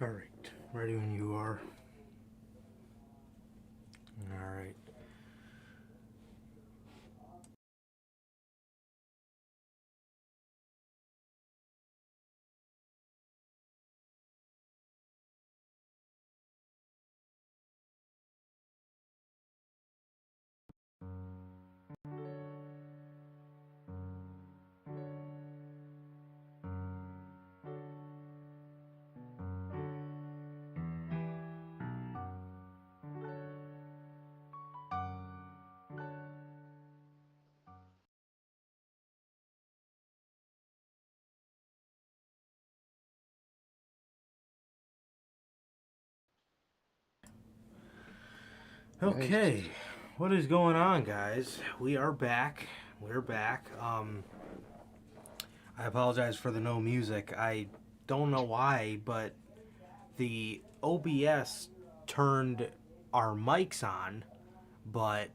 Alright, ready when you are. Alright. Okay, what is going on, guys? We are back. We're back. I apologize for the no music. I don't know why, but the OBS turned our mics on, but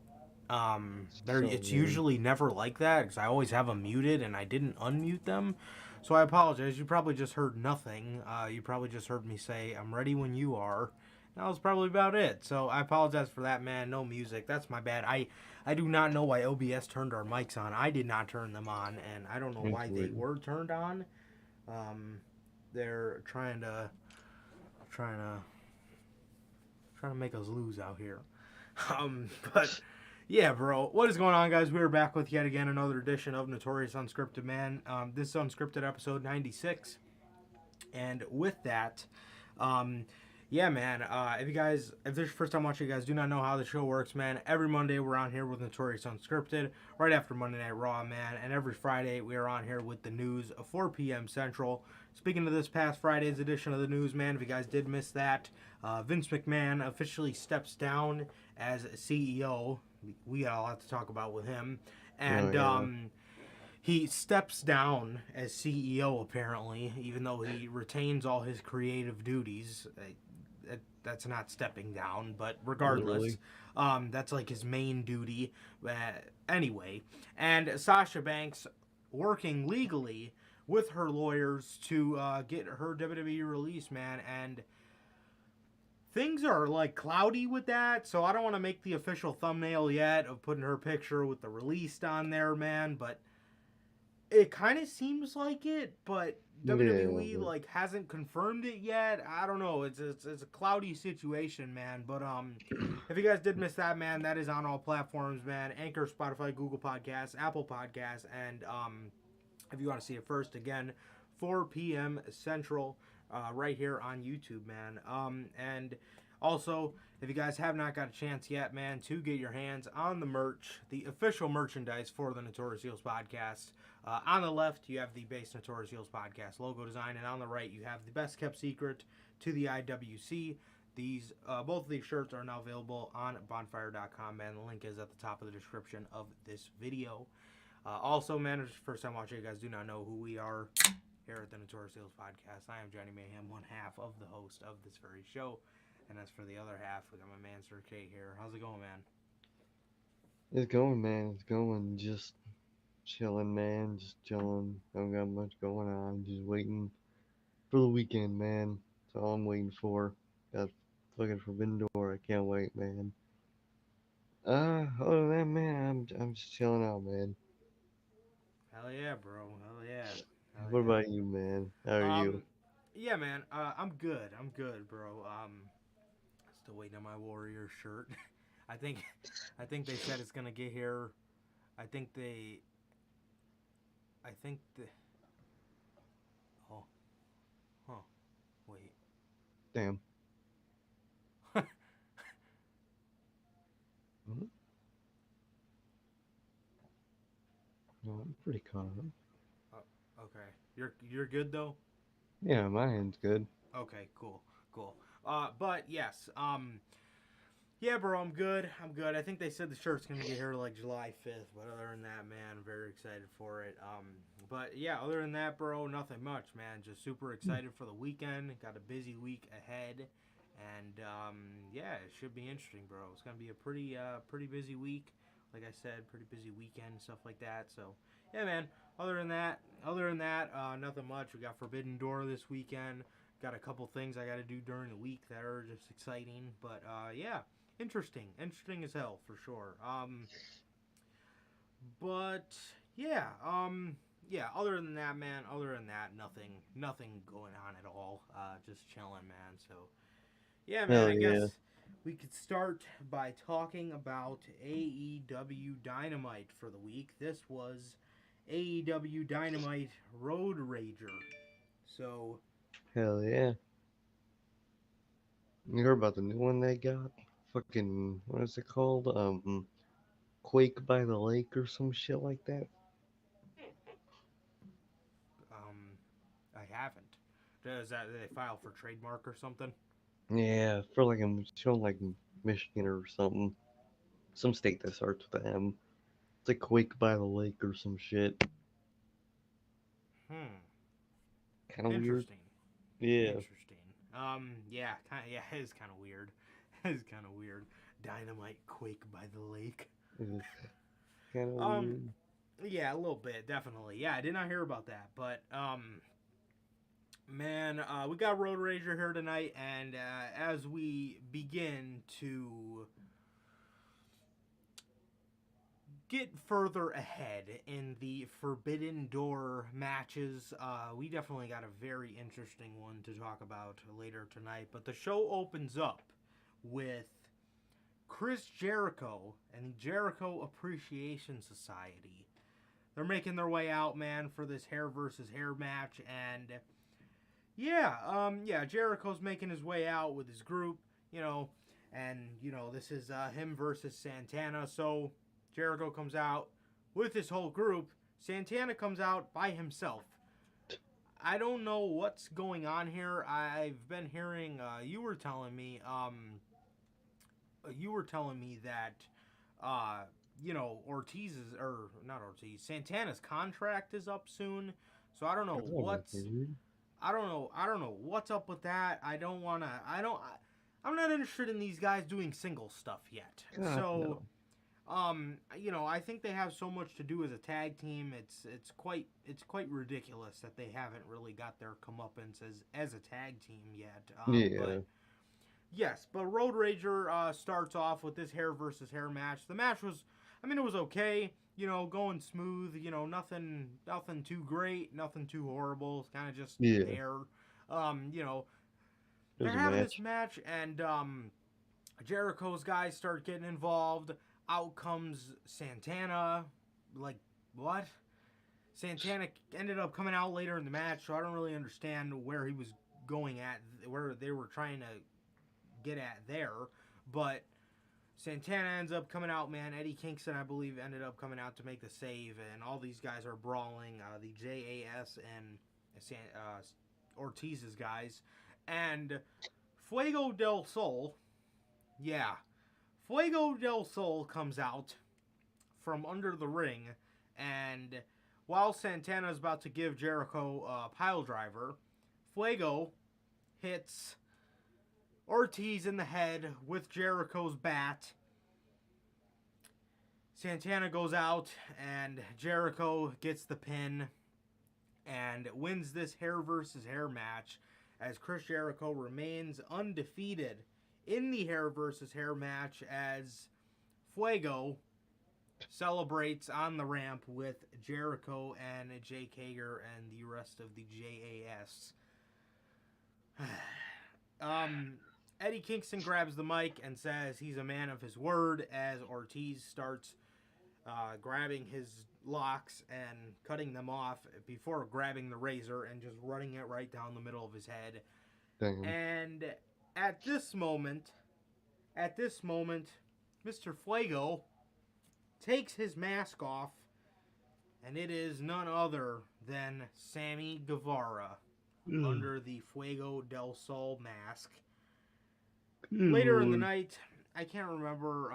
it's usually never like that because I always have them muted and I didn't unmute them. So I apologize. You probably just heard nothing. You probably just heard me say, "I'm ready when you are." That was probably about it. So I apologize for that, man. No music. That's my bad. I do not know why OBS turned our mics on. I did not turn them on, and I don't know why they were turned on. They're trying to make us lose out here. But yeah, bro, what is going on, guys? We're back with yet again another edition of Notorious Unscripted, man. This is Unscripted episode 96, and with that, yeah, man. If this is your first time watching, you guys do not know how the show works, man. Every Monday we're on here with Notorious Unscripted, right after Monday Night Raw, man. And every Friday we are on here with the news of 4 p.m. Central. Speaking of this past Friday's edition of the news, man, if you guys did miss that, Vince McMahon officially steps down as CEO. We got a lot to talk about with him, and he steps down as CEO apparently, even though he retains all his creative duties. That's not stepping down, but regardless, that's like his main duty. Anyway, and Sasha Banks working legally with her lawyers to get her WWE release, man, and things are like cloudy with that, so I don't want to make the official thumbnail yet of putting her picture with the released on there, man, but it kind of seems like it, but WWE like hasn't confirmed it yet. I don't know. It's a cloudy situation, man. But if you guys did miss that, man, that is on all platforms, man. Anchor, Spotify, Google Podcasts, Apple Podcasts, and if you want to see it first, again, 4 p.m. Central, right here on YouTube, man. And also, if you guys have not got a chance yet, man, to get your hands on the merch, the official merchandise for the Notorious Heels podcast. On the left, you have the base Notorious Heels podcast logo design, and on the right, you have the best kept secret to the IWC. These both of these shirts are now available on bonfire.com, man. The link is at the top of the description of this video. Also, man, if it's your first time watching, you guys do not know who we are here at the Notorious Heels podcast. I am Johnny Mayhem, one half of the host of this very show. And as for the other half, we got my man Sir K here. How's it going, man? It's going, man. It's going. Just chilling, man. Just chilling. Don't got much going on. Just waiting for the weekend, man. That's all I'm waiting for. Got looking for Vendor. I can't wait, man. Other than that, man, I'm just chilling out, man. Hell yeah, bro. Hell yeah. Hell What yeah. about you, man? How are you? Um, yeah, man. I'm good. I'm good, bro. Still waiting on my Warrior shirt. I think, I think they said it's gonna get here. I think they. I think the. Oh, huh. Wait. Damn. Mhm. No, I'm pretty caught up. Okay. You're good though. Yeah, my hand's good. Okay. Cool. Cool. But yes. Yeah, bro, I'm good. I'm good. I think they said the shirt's gonna get here like July 5th, but other than that, man, I'm very excited for it. But yeah, other than that, bro, nothing much, man. Just super excited for the weekend. Got a busy week ahead, and yeah, it should be interesting, bro. It's gonna be a pretty busy week. Like I said, pretty busy weekend, stuff like that. So yeah, man. Other than that, nothing much. We got Forbidden Door this weekend. got a couple things I got to do during the week that are just exciting. But yeah, interesting as hell for sure. But yeah, yeah. Other than that, man. Other than that, nothing going on at all. Just chilling, man. So yeah, man. Hell I yeah. guess we could start by talking about AEW Dynamite for the week. This was AEW Dynamite Road Rager. So Hell yeah. You heard about the new one they got? Fucking, what is it called? Quake by the Lake or some shit like that? um, I haven't. Does that they file for trademark or something? Yeah, for like a show like Michigan or something. Some state that starts with an M. It's like Quake by the Lake or some shit. Hmm. Kind of weird. Interesting. Yeah. Interesting. Yeah, kind of, yeah, it is kind of weird. It is kind of weird. Dynamite Quake by the lake. It's kind of Um, weird. yeah, a little bit, definitely. Yeah, I did not hear about that, but man, we got Road Rager here tonight, and as we begin to get further ahead in the Forbidden Door matches, we definitely got a very interesting one to talk about later tonight. But the show opens up with Chris Jericho and the Jericho Appreciation Society. They're making their way out, man, for this hair versus hair match, and yeah, Jericho's making his way out with his group, and this is him versus Santana. So Jericho comes out with his whole group. Santana comes out by himself. I don't know what's going on here. I've been hearing you were telling me that Ortiz's or not Ortiz, Santana's contract is up soon. So I don't know That's always weird. I don't know what's up with that. I'm not interested in these guys doing single stuff yet. God, So, no. I think they have so much to do as a tag team. It's quite ridiculous that they haven't really got their comeuppance as a tag team yet. Yeah. But yes, but Road Rager starts off with this hair versus hair match. The match was, it was okay. Going smooth. Nothing too great, nothing too horrible. It's kind of just Yeah. there. Um, you know, they're There's a having this match. match, and Jericho's guys start getting involved. Out comes Santana. Like, what? Santana ended up coming out later in the match, so I don't really understand where he was going at, where they were trying to get at there. But Santana ends up coming out, man. Eddie Kingston, I believe, ended up coming out to make the save, and all these guys are brawling. The JAS and Ortiz's guys. And Fuego del Sol, yeah, Fuego del Sol comes out from under the ring, and while Santana's about to give Jericho a pile driver, Fuego hits Ortiz in the head with Jericho's bat. Santana goes out, and Jericho gets the pin and wins this hair versus hair match as Chris Jericho remains undefeated in the hair versus hair match as Fuego celebrates on the ramp with Jericho and Jake Hager and the rest of the JAS. Eddie Kingston grabs the mic and says he's a man of his word as Ortiz starts grabbing his locks and cutting them off before grabbing the razor and just running it right down the middle of his head. Damn. And at this moment, Mr. Fuego takes his mask off, and it is none other than Sammy Guevara under the Fuego del Sol mask. Good Later in the lord. night, I can't remember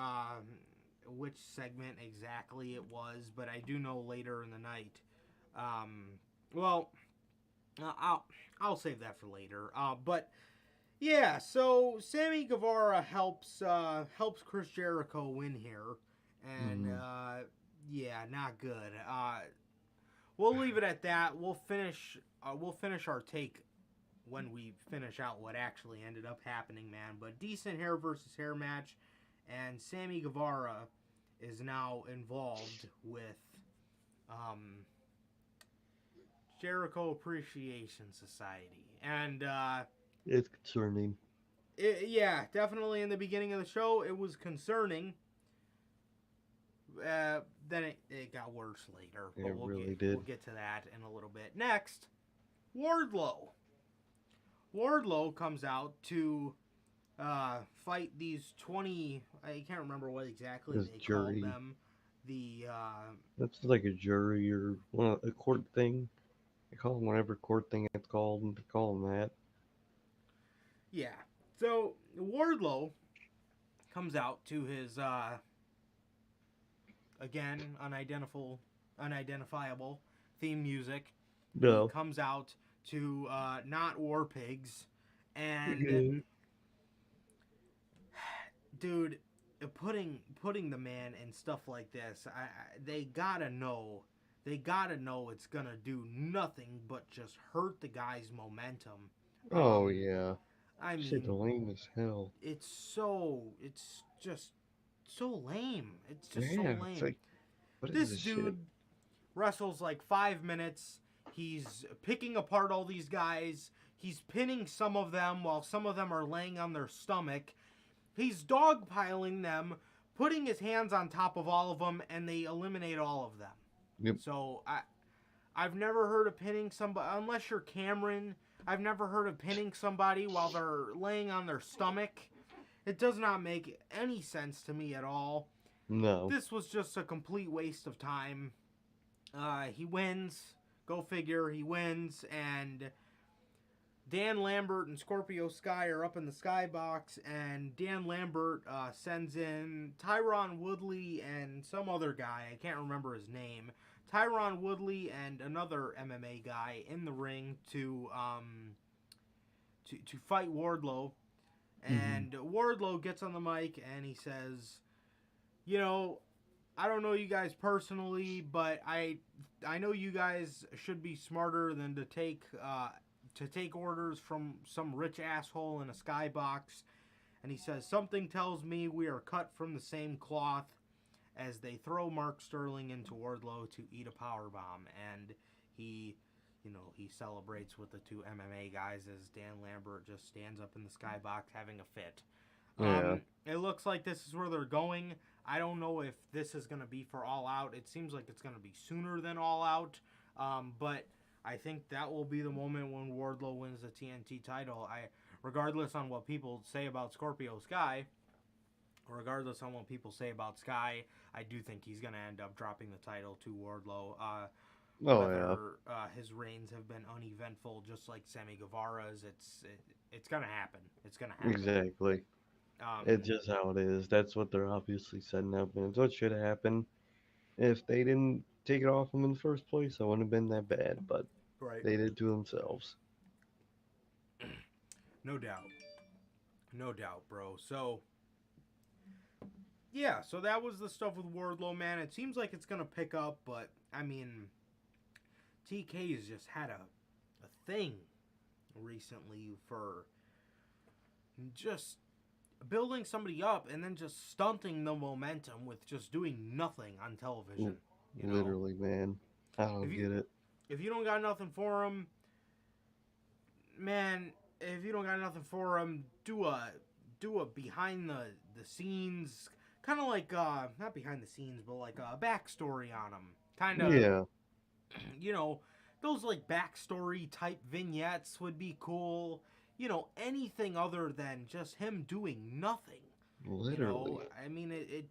which segment exactly it was, but I do know later in the night. Well, I'll save that for later. But yeah, so Sammy Guevara helps Chris Jericho win here, and yeah, not good. We'll leave it at that. We'll finish our take when we finish out what actually ended up happening, man. But decent hair versus hair match, and Sammy Guevara is now involved with Jericho Appreciation Society, and It's concerning. yeah, definitely in the beginning of the show it was concerning. Then it got worse later, but It really did. we'll get to that in a little bit. Next, Wardlow. Wardlow comes out to fight these 20. I can't remember what exactly This they jury. called them. The That's like a jury or a court thing. They call them whatever court thing it's called, and they call them that. yeah. So Wardlow comes out to his again unidentifiable theme music. He No. comes out to not War Pigs, and Mm-hmm. dude, putting the man in stuff like this, they gotta know it's gonna do nothing but just hurt the guy's momentum. Oh yeah. I Shit, mean, lame as hell. it's just so lame. It's just so Yeah, it's lame. like, what is This this dude shit? wrestles like 5 minutes. He's picking apart all these guys. He's pinning some of them while some of them are laying on their stomach. He's dogpiling them, putting his hands on top of all of them, and they eliminate all of them. Yep. So I've never heard of pinning somebody, unless you're Cameron. I've never heard of pinning somebody while they're laying on their stomach. It does not make any sense to me at all. No. This was just a complete waste of time. He wins. Go figure, he wins, and Dan Lambert and Scorpio Sky are up in the skybox, and Dan Lambert sends in Tyron Woodley and some other guy. I can't remember his name. Tyron Woodley and another MMA guy in the ring to fight Wardlow. And Wardlow gets on the mic and he says, you know, I don't know you guys personally, but I know you guys should be smarter than to take orders from some rich asshole in a skybox. And he says, something tells me we are cut from the same cloth, as they throw Mark Sterling into Wardlow to eat a powerbomb. And he celebrates with the two MMA guys as Dan Lambert just stands up in the skybox having a fit. Yeah. It looks like this is where they're going. I don't know if this is going to be for All Out. It seems like it's going to be sooner than All Out. But I think that will be the moment when Wardlow wins the TNT title. Regardless on what people say about Scorpio Sky, I do think he's going to end up dropping the title to Wardlow. Whether his reigns have been uneventful, just like Sammy Guevara's, it's going to happen. It's going to happen. Exactly. It's just how it is. That's what they're obviously setting up, and it's what should have happened. If they didn't take it off them in the first place, it wouldn't have been that bad, but Right. they did it to themselves. No doubt. No doubt, bro. So, yeah, so that was the stuff with Wardlow, man. It seems like it's going to pick up, but, I mean, TK has just had a thing recently for just building somebody up and then just stunting the momentum with just doing nothing on television. Literally, man. I don't get it. If you don't got nothing for him, man, do a behind the scenes, kind of like not behind the scenes, but like a backstory on him, kind of. Yeah. You know, those like backstory type vignettes would be cool. You know, anything other than just him doing nothing. Literally. You know? I mean, it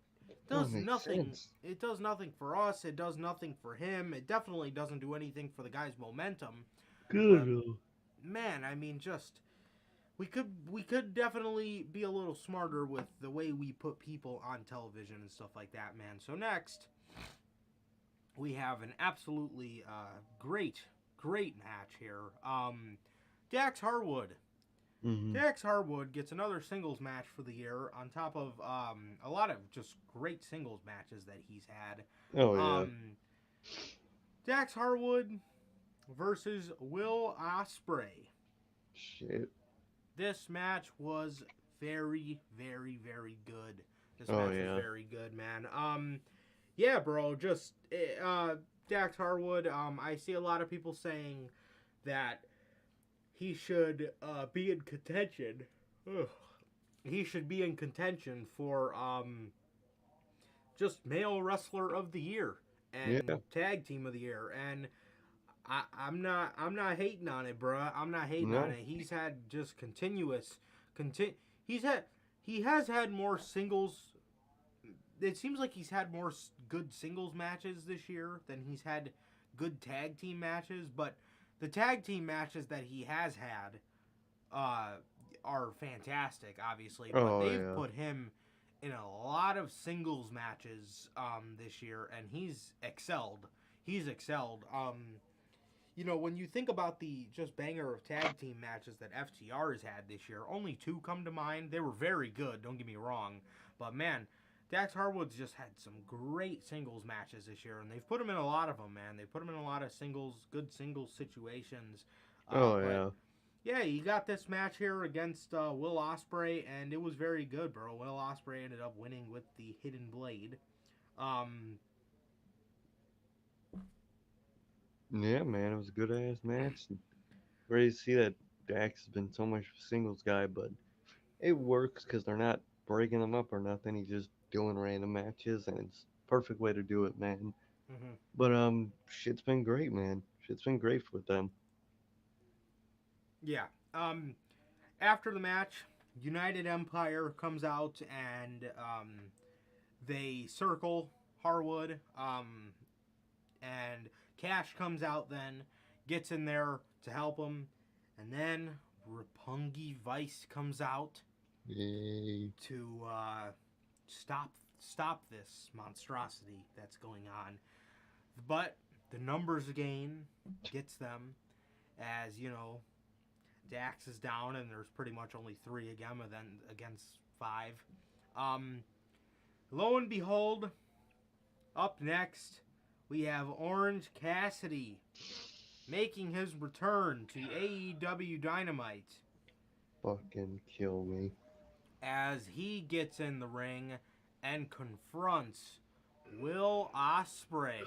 does nothing. Sense. It does nothing for us. It does nothing for him. It definitely doesn't do anything for the guy's momentum. Good. Man, I mean, just we could definitely be a little smarter with the way we put people on television and stuff like that, man. So next, we have an absolutely great match here. Dax Harwood. Mm-hmm. Dax Harwood gets another singles match for the year on top of a lot of just great singles matches that he's had. Oh, yeah. Dax Harwood versus Will Ospreay. Shit. This match was very, very, very good. This Oh match was yeah. very good, man. Yeah, bro. Just Dax Harwood. I see a lot of people saying that he should be in contention. Ugh. He should be in contention for just male wrestler of the year Yeah. and tag team of the year. And I'm not hating on it, bruh. I'm not hating on No. it. He's had just continuous he's had he has had more singles. It seems like he's had more good singles matches this year than he's had good tag team matches, but the tag team matches that he has had uh are fantastic, obviously, but Oh they've yeah. put him in a lot of singles matches this year, and he's excelled. He's excelled. When you think about the just banger of tag team matches that FTR has had this year, only two come to mind. They were very good, don't get me wrong. But man, Dax Harwood's just had some great singles matches this year, and they've put him in a lot of them, man. They put him in a lot of good singles situations. Oh But yeah. yeah, you got this match here against Will Ospreay, and it was very good, bro. Will Ospreay ended up winning with the Hidden Blade. Um, Yeah, man. It was a good ass match. Ready to see that Dax has been so much of a singles guy, but it works because they're not breaking him up or nothing. He's just doing random matches, and it's perfect way to do it, man. mhm. But shit's been great, man. Shit's been great with them. Yeah. After the match, United Empire comes out and they circle Harwood. And Cash comes out then, gets in there to help him, and then Roppongi Vice comes out Yay. to stop this monstrosity that's going on. But the numbers game gets them, as Dax is down, and there's pretty much only three against five. Um, Lo and behold, up next we have Orange Cassidy making his return to AEW Dynamite Fucking kill me. as he gets in the ring and confronts Will Ospreay.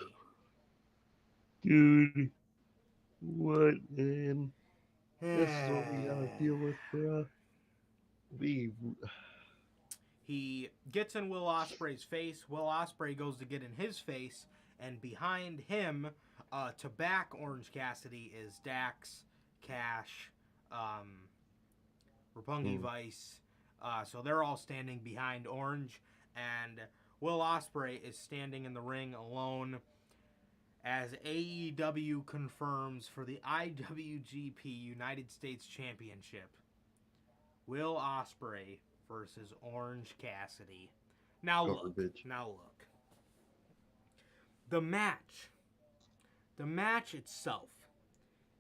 Dude, what, man? This is what we gotta deal with, bruh. We. He gets in Will Ospreay's face. Will Ospreay goes to get in his face, and behind him, to back Orange Cassidy, is Dax, Cash, Roppongi Hmm. Vice. So they're all standing behind Orange, and Will Ospreay is standing in the ring alone as AEW confirms for the IWGP United States Championship. Will Ospreay versus Orange Cassidy. Now look, Garbage. now look. The match, the match itself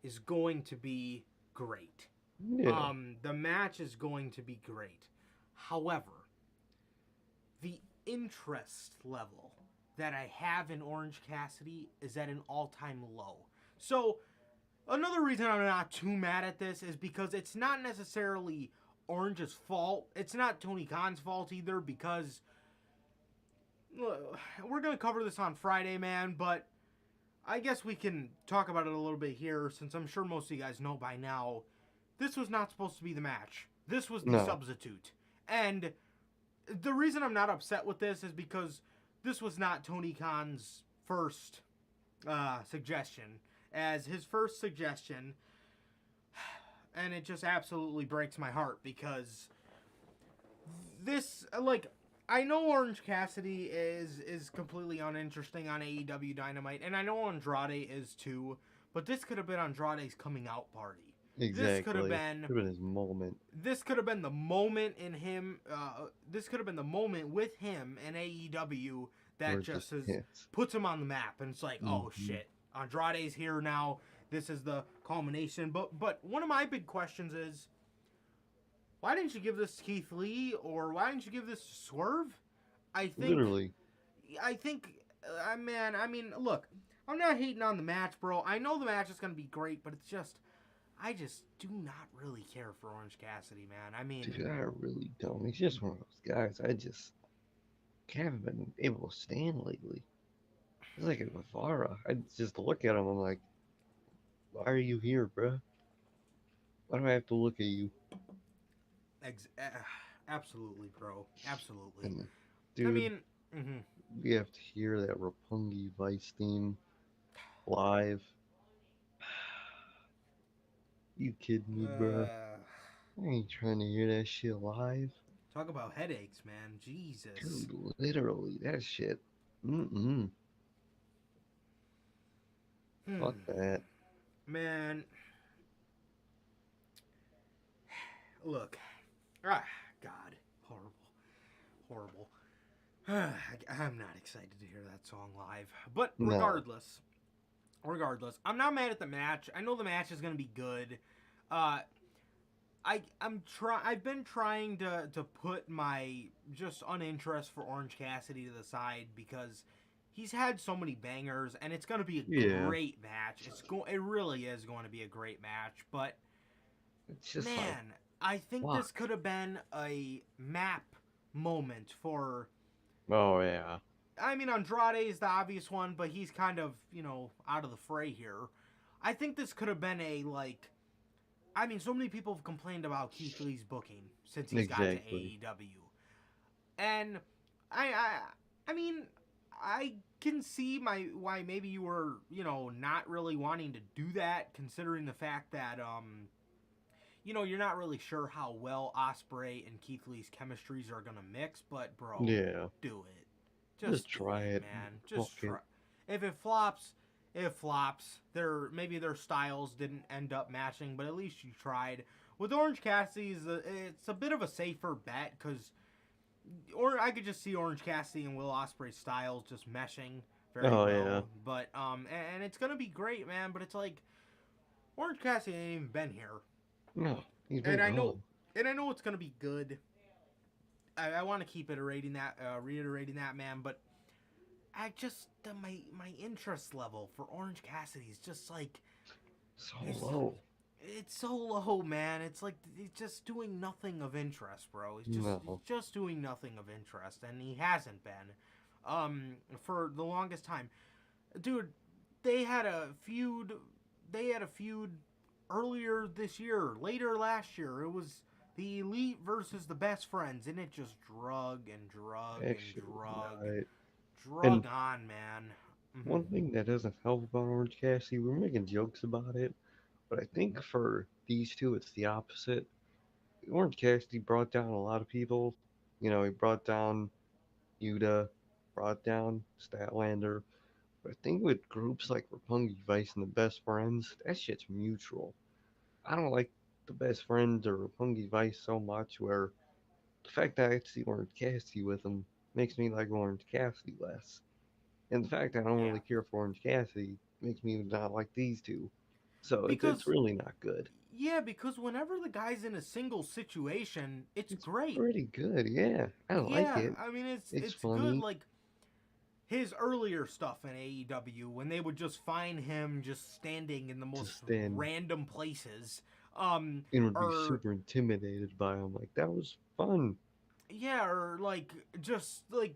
is going to be great. Yeah. The match is going to be great. However, the interest level that I have in Orange Cassidy is at an all-time low. So, another reason I'm not too mad at this is because it's not necessarily Orange's fault. It's not Tony Khan's fault either, because we're going to cover this on Friday, man, but I guess we can talk about it a little bit here, since I'm sure most of you guys know by now. This was not supposed to be the match. This was the No. substitute. And the reason I'm not upset with this is because this was not Tony Khan's first suggestion. As his first suggestion, and it just absolutely breaks my heart, because this, I know Orange Cassidy is completely uninteresting on AEW Dynamite, and I know Andrade is too, but this could have been Andrade's coming out party. Exactly. This could have been his moment. This could have been the moment in him. This could have been the moment with him and AEW that just puts him on the map, and it's like, oh shit, Andrade's here now. This is the culmination. But one of my big questions is, why didn't you give this to Keith Lee, or why didn't you give this to Swerve? I think Literally. man. I mean, look, I'm not hating on the match, bro. I know the match is gonna be great, but it's just, I just do not really care for Orange Cassidy, man. I mean, Dude, I really don't. He's just one of those guys. I just haven't been able to stand lately. It's like a Guevara. I just look at him. I'm like, why are you here, bruh? Why do I have to look at you? ex- uh, absolutely, bro. Absolutely. And I dude, mean, hmm we have to hear that Roppongi Vice theme live. You kidding me, bruh? uh, I ain't trying to hear that shit live. talk about headaches, man. Jesus. Dude, literally, that shit. Mm-mm. Fuck Hmm. that. Man, look. Ah, God. Horrible. Horrible. I'm not excited to hear that song live. But No. regardless, I'm not mad at the match. I know the match is gonna be good. Uh, I've been trying to put my just uninterest for Orange Cassidy to the side because he's had so many bangers and it's gonna be a Yeah. great match. It really is going to be a great match. But It's just like, man, I think fuck. this could have been a map moment for. Oh, yeah. I mean, Andrade is the obvious one, but he's kind of, out of the fray here. I think this could have been a, like. I mean, so many people have complained about Keith Lee's booking since he's got to Exactly. AEW. And I, I, I mean, I can see why maybe you were, not really wanting to do that, considering the fact that, you're not really sure how well Ospreay and Keith Lee's chemistries are gonna mix. But bro, Yeah. do it. Just Just do try it, it. man. Fuck Just it. try. If it flops, it flops. Maybe their styles didn't end up matching, but at least you tried. With Orange Cassidy, it's a bit of a safer bet because, or I could just see Orange Cassidy and Will Ospreay's styles just meshing very Oh, yeah. well. But and it's gonna be great, man. But it's like Orange Cassidy ain't even been here, No, he's been and I know, gone. it's gonna be good. I want to keep reiterating that, man. But I just my interest level for Orange Cassidy is just like So it's low. it's so low, man. It's like he's just doing nothing of interest, bro. He's No. just doing nothing of interest, and he hasn't been for the longest time, dude. They had a feud. They had a feud earlier this year, later last year. It was the Elite versus the Best Friends, and it just drug and drug and Actually, drug not. And drug on, man. one thing that doesn't help about Orange Cassidy, we're making jokes about it, but I think for these two, it's the opposite. Orange Cassidy brought down a lot of people. You know, he brought down Yuta, brought down Statlander. But I think with groups like Roppongi Vice and the Best Friends, that shit's mutual. I don't like the Best Friends or Roppongi Vice so much where the fact that I see Orange Cassidy with them makes me like Orange Cassidy less. And the fact that I don't Yeah, really care for Orange Cassidy makes me not like these two. So it's because really not good. because whenever the guy's in a single situation, it's It's great. pretty good, yeah. I like Yeah, it. I mean It's it's good. funny. Like his earlier stuff in AEW when they would just find him just standing in the most Just stand random places. and would be Or super intimidated by him. Like that was fun. yeah, or like just like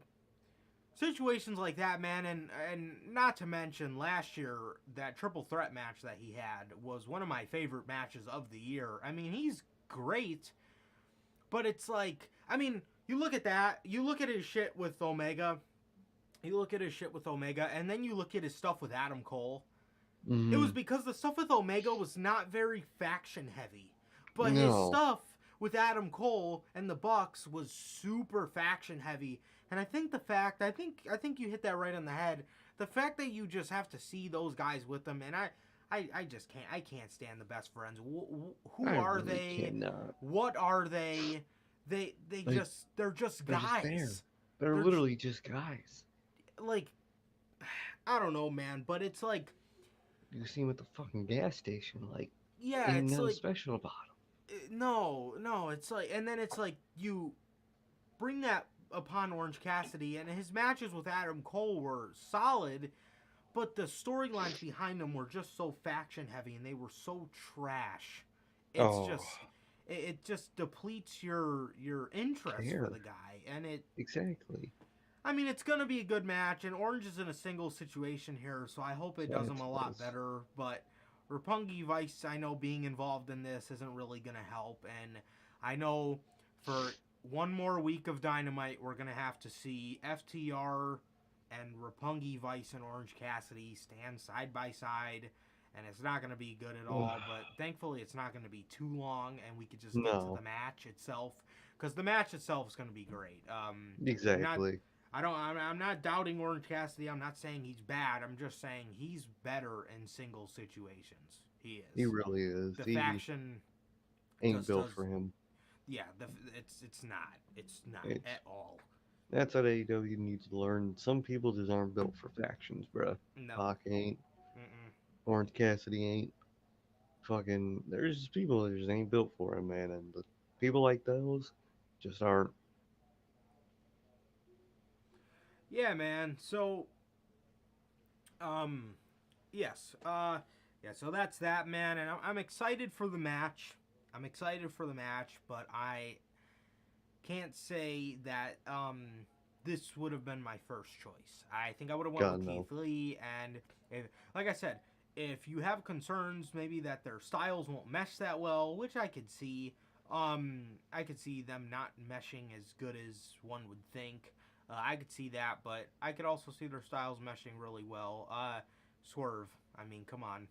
situations like that, man. And not to mention last year that triple threat match that he had was one of my favorite matches of the year. I mean, he's great, but it's like, I mean, you look at that, you look at his shit with Omega, and then you look at his stuff with Adam Cole. It was Hmm. because the stuff with Omega was not very faction heavy, but his No. stuff with Adam Cole and the Bucks was super faction heavy. And I think you hit that right on the head. The fact that you just have to see those guys with them, and I just can't stand the Best Friends. Who I are really they? cannot. What are they? Like They're just they're just there. guys. They're They're literally just guys. like, I don't know, man, but it's like, You see him at the fucking gas station. Like yeah, ain't it's nothing like, special about no, it's like, and then it's like you bring that upon Orange Cassidy, and his matches with Adam Cole were solid, but the storylines behind them were just so faction heavy, and they were so trash. It's Oh, just it just depletes your interest for care. the guy, and it. Exactly. I mean, it's gonna be a good match, and Orange is in a single situation here, so I hope it does him That's a lot nice. better. But Roppongi Vice, I know being involved in this isn't really gonna help, and I know for one more week of Dynamite, we're gonna have to see FTR and Roppongi Vice and Orange Cassidy stand side by side, and it's not gonna be good at all. But thankfully, it's not gonna be too long, and we could just get to the No, match itself, because the match itself is gonna be great. Not exactly. I'm not doubting Orange Cassidy. I'm not saying he's bad. I'm just saying he's better in single situations. He He is. really is. The He just faction ain't just built does. for him. Yeah, it's not. It's not It's at all. that's what AEW needs to learn. Some people just aren't built for factions, bruh. No. Pac ain't. Mm-mm. Orange Cassidy ain't. Fucking, there's just people that just ain't built for it, man. And the people like those just aren't. Yeah, man. So, um, yes. Yeah. So that's that, man. And I'm excited for the match. I'm excited for the match, but I can't say that this would have been my first choice. I think I would have went God with no. Keith Lee, and if, like I said, if you have concerns maybe that their styles won't mesh that well, which I could see, I could see them not meshing as good as one would think. I could see that, but I could also see their styles meshing really well. Swerve, I mean, come on.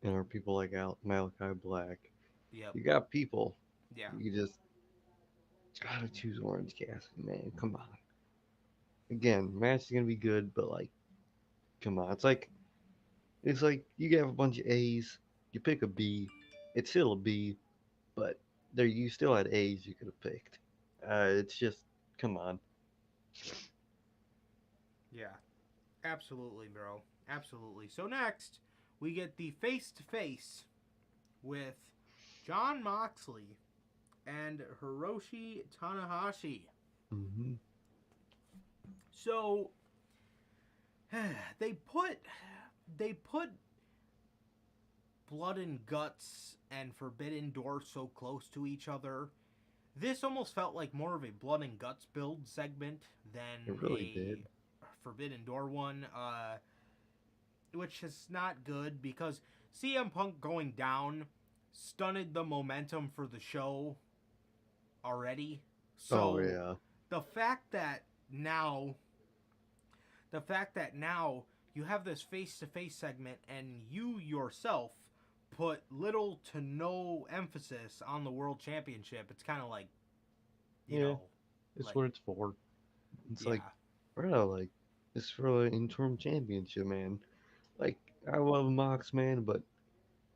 And are people like Malachi Black. Yep. You got people. Yeah. You just gotta choose Orange Cassidy, man. Come on. Again, match is gonna be good, but like, come on. It's like you have a bunch of A's. You pick a B. It's still a B, but there you still had A's you could have picked. It's just, come on. Yeah. Absolutely, bro. Absolutely. So next, we get the face to face with John Moxley and Hiroshi Tanahashi. Hmm. So they put they put Blood and Guts and Forbidden Door so close to each other. This almost felt like more of a Blood and Guts build segment It than really a did. Forbidden Door one, which is not good because CM Punk going down stunted the momentum for the show already. Oh So yeah. the fact that now the fact that now you have this face-to-face segment and you yourself put little to no emphasis on the world championship, it's kind of like, you Yeah, know, it's like, what it's for. It's like, yeah. bro, like, it's for the interim championship, man. Like, I love Mox, man, but in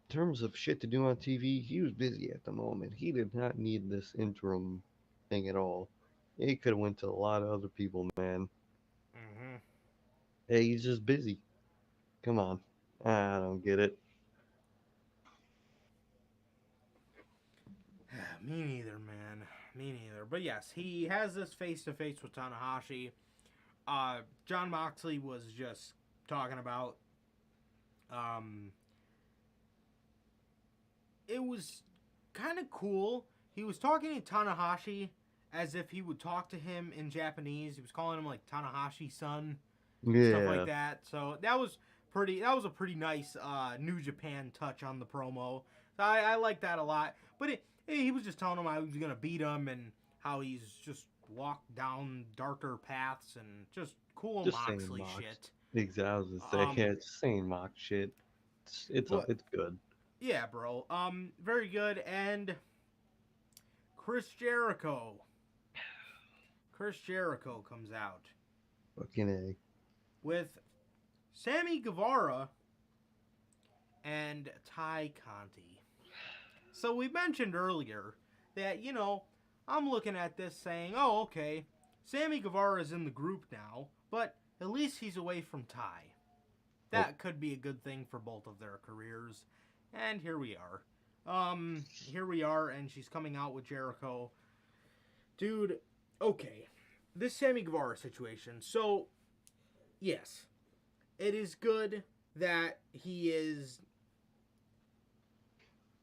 terms of shit to do on TV, he was busy at the moment. He did not need this interim thing at all. He could have went to a lot of other people, man. Mm-hmm. Hey, he's just busy. Come on. I don't get it. Me neither, man. Me neither. But yes, he has this face-to-face with Tanahashi. John Moxley was just talking about. Um, it was kind of cool. He was talking to Tanahashi as if he would talk to him in Japanese. He was calling him like Tanahashi-san, stuff like Yeah, that. So that was pretty. That was a pretty nice New Japan touch on the promo. So I like that a lot. But he was just telling him how he was gonna beat him and how he's just walked down darker paths and just cool just saying Moxley Mox. shit. Exactly. I was gonna say, yeah, Um, just saying Mox shit. but It's good. yeah, bro. Very good. And Chris Jericho. Chris Jericho comes out Fucking A. with Sammy Guevara and Ty Conti. So we mentioned earlier that, I'm looking at this saying, oh, okay, Sammy Guevara is in the group now, but at least he's away from Ty. Oh, That could be a good thing for both of their careers. And here we are. Here we are, and she's coming out with Jericho. Dude, okay. This Sammy Guevara situation. So, yes, it is good that he is.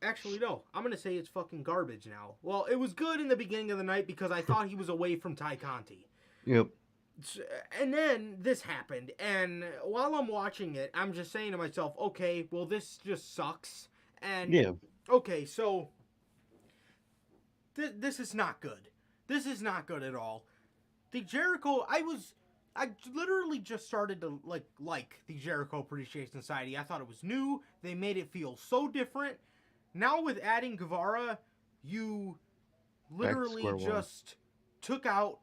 Actually, no. I'm gonna say it's fucking garbage now. Well, it was good in the beginning of the night because I thought he was away from Ty Conti. Yep. And then this happened, and while I'm watching it, I'm just saying to myself, okay, well, this just sucks. And Yeah. okay, so this is not good. This is not good at all. The Jericho, I literally just started to like the Jericho Appreciation Society. I thought it was new. They made it feel so different. Now with adding Guevara, you Back to literally square one. just took out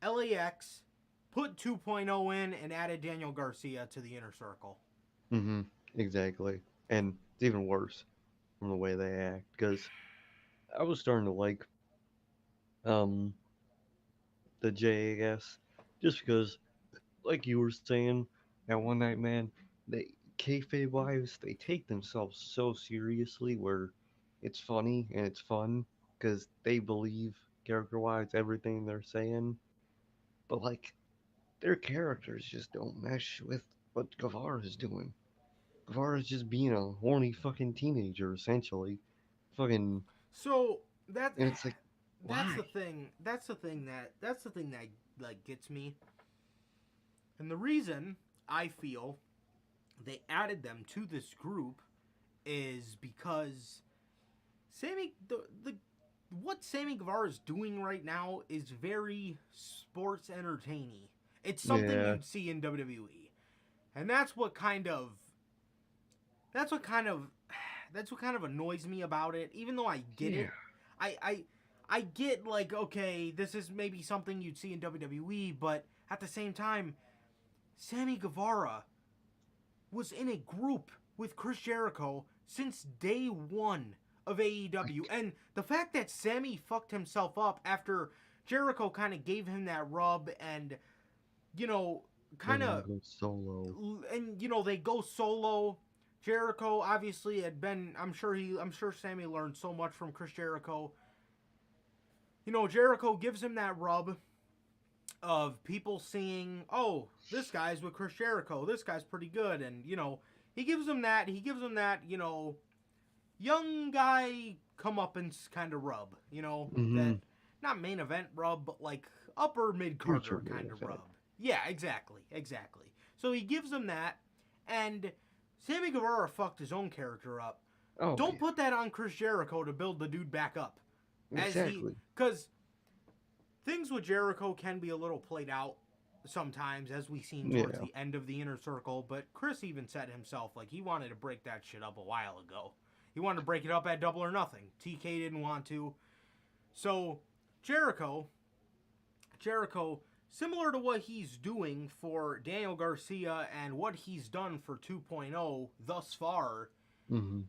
LAX, put 2.0 in, and added Daniel Garcia to the inner circle. Mm-hmm. Exactly. And it's even worse from the way they act because I was starting to like um the JAS just because, like you were saying, that one night, man, they kayfabe wise, they take themselves so seriously where it's funny and it's fun because they believe character wise everything they're saying, but like their characters just don't mesh with what Guevara's doing. Guevara's just being a horny fucking teenager essentially, fucking, So that and it's like, that's why? the thing. That's the thing that like gets me. And the reason I feel they added them to this group is because the what Sammy Guevara is doing right now is very sports entertaining. It's something Yeah, you'd see in WWE. And that's what kind of that's what kind of annoys me about it. Even though I get yeah, it, I I I get like okay, this is maybe something you'd see in WWE, but at the same time, Sammy Guevara was in a group with Chris Jericho since day one of AEW, like and the fact that Sammy fucked himself up after Jericho kind of gave him that rub, and you know, let kind him of go solo. and they go solo. Jericho obviously had been. I'm sure Sammy learned so much from Chris Jericho. Jericho gives him that rub of people seeing, oh, this guy's with Chris Jericho. This guy's pretty good, and he gives him that. He gives him that. Young guy comeuppance kind of rub. Mm-hmm. That not main event rub, but like upper mid Future Carter main kind of event. rub. Yeah, exactly, exactly. So he gives him that, and Sammy Guevara fucked his own character up. Oh Don't yeah, put that on Chris Jericho to build the dude back up, exactly. because things with Jericho can be a little played out sometimes, as we seen towards Yeah, the end of the inner circle. But Chris even said himself, like, he wanted to break that shit up a while ago. He wanted to break it up at Double or Nothing. TK didn't want to. So Jericho, Jericho, similar to what he's doing for Daniel Garcia and what he's done for 2.0 thus far, mm-hmm.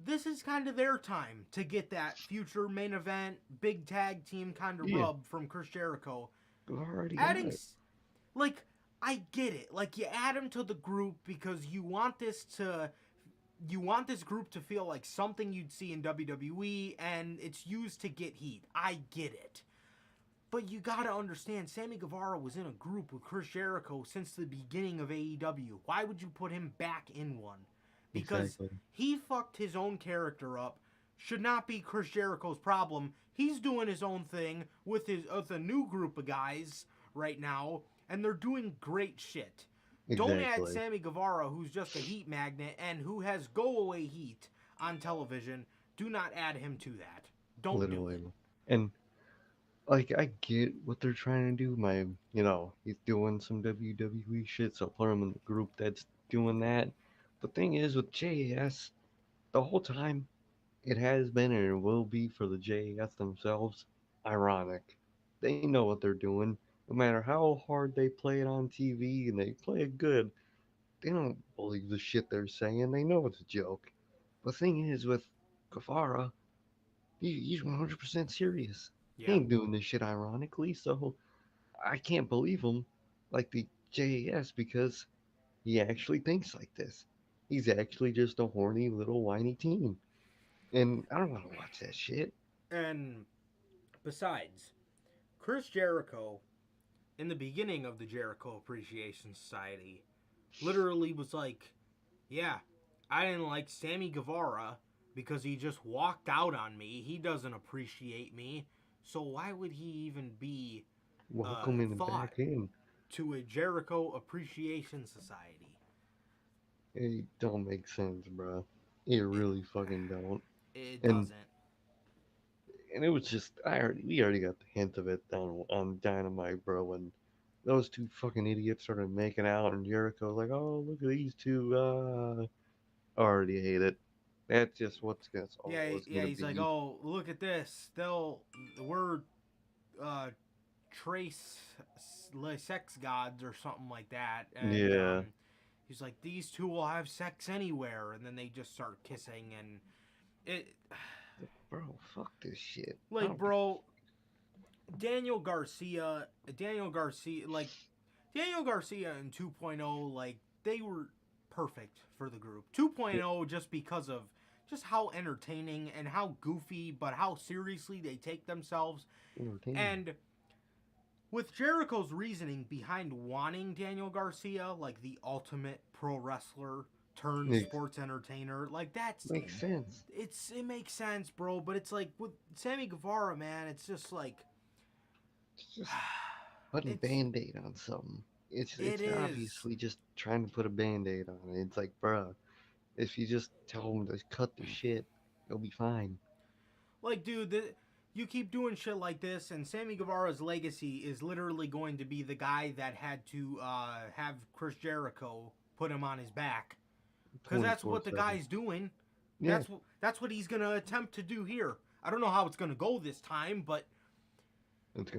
this is kind of their time to get that future main event, big tag team kind of Yeah, rub from Chris Jericho. we've already got Adding, it. like, I get it. Like, you add him to the group because you want this group to feel like something you'd see in WWE, and it's used to get heat. I get it. But you gotta understand, Sammy Guevara was in a group with Chris Jericho since the beginning of AEW. Why would you put him back in one? Because Exactly. he fucked his own character up. Should not be Chris Jericho's problem. He's doing his own thing with a new group of guys right now, and they're doing great shit. Don't add Exactly. Sammy Guevara, who's just a heat magnet and who has go away heat on television. Do not add him to that. Don't do it. Literally. And like I get what they're trying to do. He's doing some WWE shit, so put him in the group that's doing that. The thing is with JAS, the whole time it has been and it will be for the JAS themselves ironic. They know what they're doing. No matter how hard they play it on TV and they play it good, they don't believe the shit they're saying. They know it's a joke. The thing is with Guevara, he's 100% serious. He Yeah. ain't doing this shit ironically, so I can't believe him like the JAS because he actually thinks like this. He's actually just a horny little whiny teen. And I don't want to watch that shit. And besides, Chris Jericho in the beginning of the Jericho Appreciation Society, literally was like, yeah, I didn't like Sammy Guevara because he just walked out on me. He doesn't appreciate me. So why would he even be Welcoming him thought back in. to a Jericho Appreciation Society? It don't make sense, bro. It It, really fucking don't. it And doesn't. and it was just we already got the hint of it down on Dynamite, bro. When those two fucking idiots started making out, and Jericho was like, "Oh, look at these two." I already hate it. That's just that's Yeah, all it's yeah. gonna He's like, be. oh, look at this. We're uh, trace sex gods or something like that, and Yeah, he's like, these two will have sex anywhere, and then they just start kissing, and it, bro. Fuck this shit. I like, don't give. bro, Daniel Garcia, Daniel Garcia, like Daniel Garcia and 2.0, like they were perfect for the group. 2.0 just because of just how entertaining and how goofy, but how seriously they take themselves. Entertaining. And with Jericho's reasoning behind wanting Daniel Garcia, like the ultimate pro wrestler turned It sports entertainer, like that's makes sense. it makes sense, bro. But it's like with Sammy Guevara, man, it's just like It's just putting it's band-aid on something. it It's is obviously just trying to put a band-aid on it. It's like, bruh, if you just tell them to cut the shit, it'll be fine. like, dude, you keep doing shit like this, and Sammy Guevara's legacy is literally going to be the guy that had to have Chris Jericho put him on his back, because that's what the 24/7. guy's doing. Yeah, That's what he's gonna attempt to do here. I don't know how it's gonna go this time, but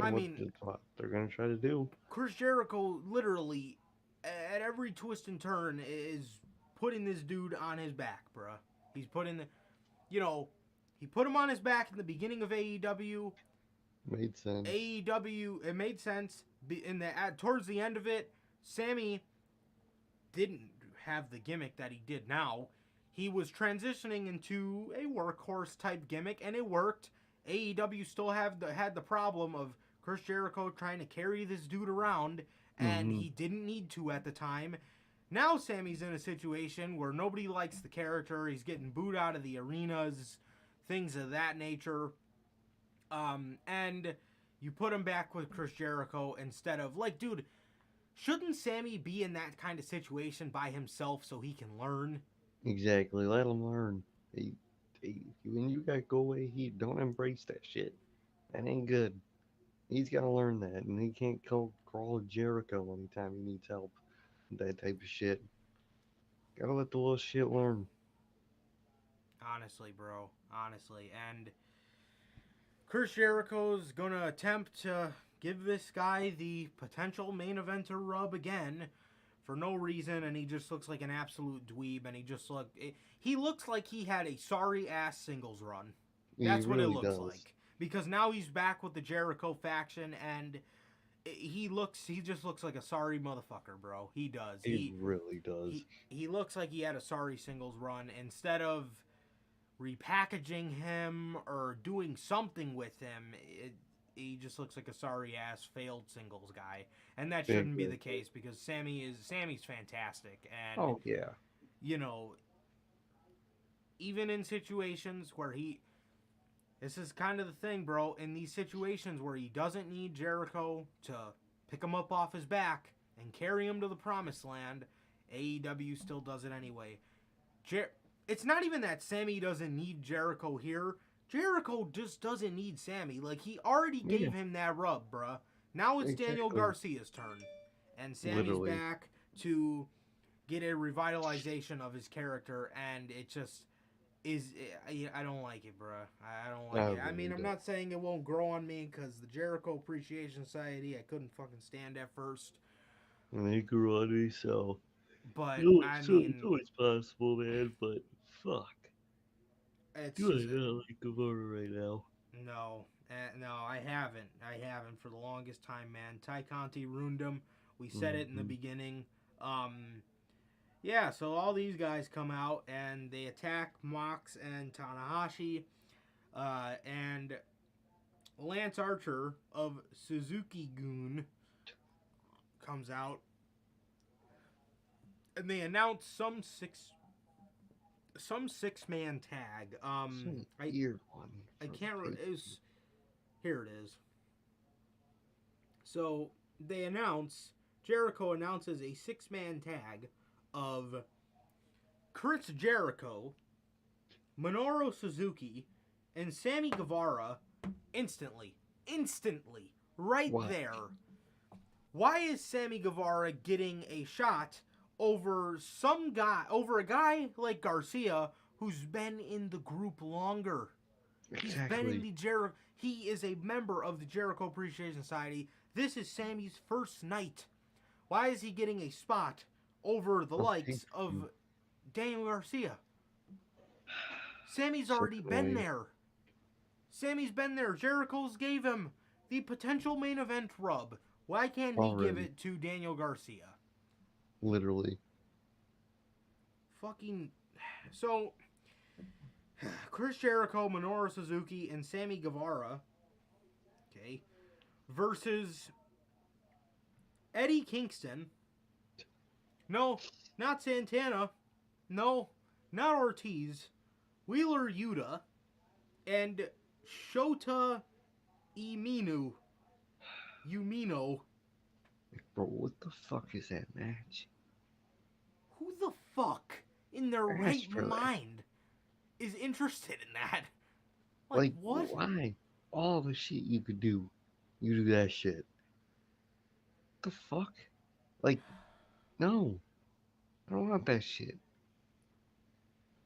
I mean, that's what they're gonna try to do. Chris Jericho literally at every twist and turn is putting this dude on his back, bruh. He's putting the, you know, he put him on his back in the beginning of AEW. Made sense. AEW, it made sense. In the towards the end of it, Sammy didn't have the gimmick that he did now. He was transitioning into a workhorse type gimmick, and it worked. AEW still had the problem of Chris Jericho trying to carry this dude around, and Mm-hmm. he didn't need to at the time. Now Sammy's in a situation where nobody likes the character. He's getting booed out of the arenas, things of that nature. And you put him back with Chris Jericho instead of like, dude, shouldn't Sammy be in that kind of situation by himself so he can learn? Exactly. Let them learn. When you got go away heat, don't embrace that shit. That ain't good. He's got to learn that, and he can't go crawl Jericho anytime he needs help. That type of shit. Gotta let the little shit learn. Honestly, bro. Honestly. And Chris Jericho's gonna attempt to give this guy the potential main eventer rub again for no reason, and he just looks like an absolute dweeb, and he looks like he had a sorry ass singles run. He That's what it really looks does. like. Because now he's back with the Jericho faction, and he just looks like a sorry motherfucker, bro. He does. He really does. He looks like he had a sorry singles run instead of repackaging him or doing something with him. He just looks like a sorry ass failed singles guy, and that shouldn't be the Exactly. case because Sammy's fantastic, and Oh yeah. you know, even in situations where this is kind of the thing, bro. In these situations where he doesn't need Jericho to pick him up off his back and carry him to the promised land, AEW still does it anyway. It's not even that Sammy doesn't need Jericho here. Jericho just doesn't need Sammy. Like, he already Yeah. gave him that rub, bruh. Now it's Daniel Exactly. Garcia's turn. And Sammy's Literally. back to get a revitalization of his character, and it just is. I don't like it, bruh. I don't I like it. I really mean, I'm don't. not saying it won't grow on me, because the Jericho Appreciation Society, I couldn't fucking stand at first. And he grew on me, so But, I it's mean, always possible, man. But fuck, it's do I just. not like Guevara right now? No, no, I haven't. I haven't for the longest time, man. Ty Conti ruined him. We said it in the Mm-hmm. beginning. Yeah, so all these guys come out and they attack Mox and Tanahashi, and Lance Archer of Suzuki Goon comes out, and they announce some 6-man tag. Some weird one. I For the can't. pay- It was, here it is. So Jericho announces a 6-man tag of Chris Jericho, Minoru Suzuki, and Sammy Guevara instantly, right Why? there. Why is Sammy Guevara getting a shot over a guy like Garcia who's been in the group longer? He's been in Exactly. the Jericho. He is a member of the Jericho Appreciation Society. This is Sammy's first night. Why is he getting a spot over the On likes pay-per-view. of Daniel Garcia? Sammy's So already been annoying. there. Sammy's been there. Jericho's gave him the potential main event rub. Why can't he give Already. it to Daniel Garcia? Literally. Fucking. So, Chris Jericho, Minoru Suzuki, and Sammy Guevara, okay, versus Eddie Kingston. No, not Santana. No, not Ortiz. Wheeler Yuta and Shota Umino. Bro, what the fuck is that match? Who the fuck in their I right asked for that. mind is interested in that? Like, What? why? All the shit you could do, you do that shit. The fuck? Like, no. I don't want that shit.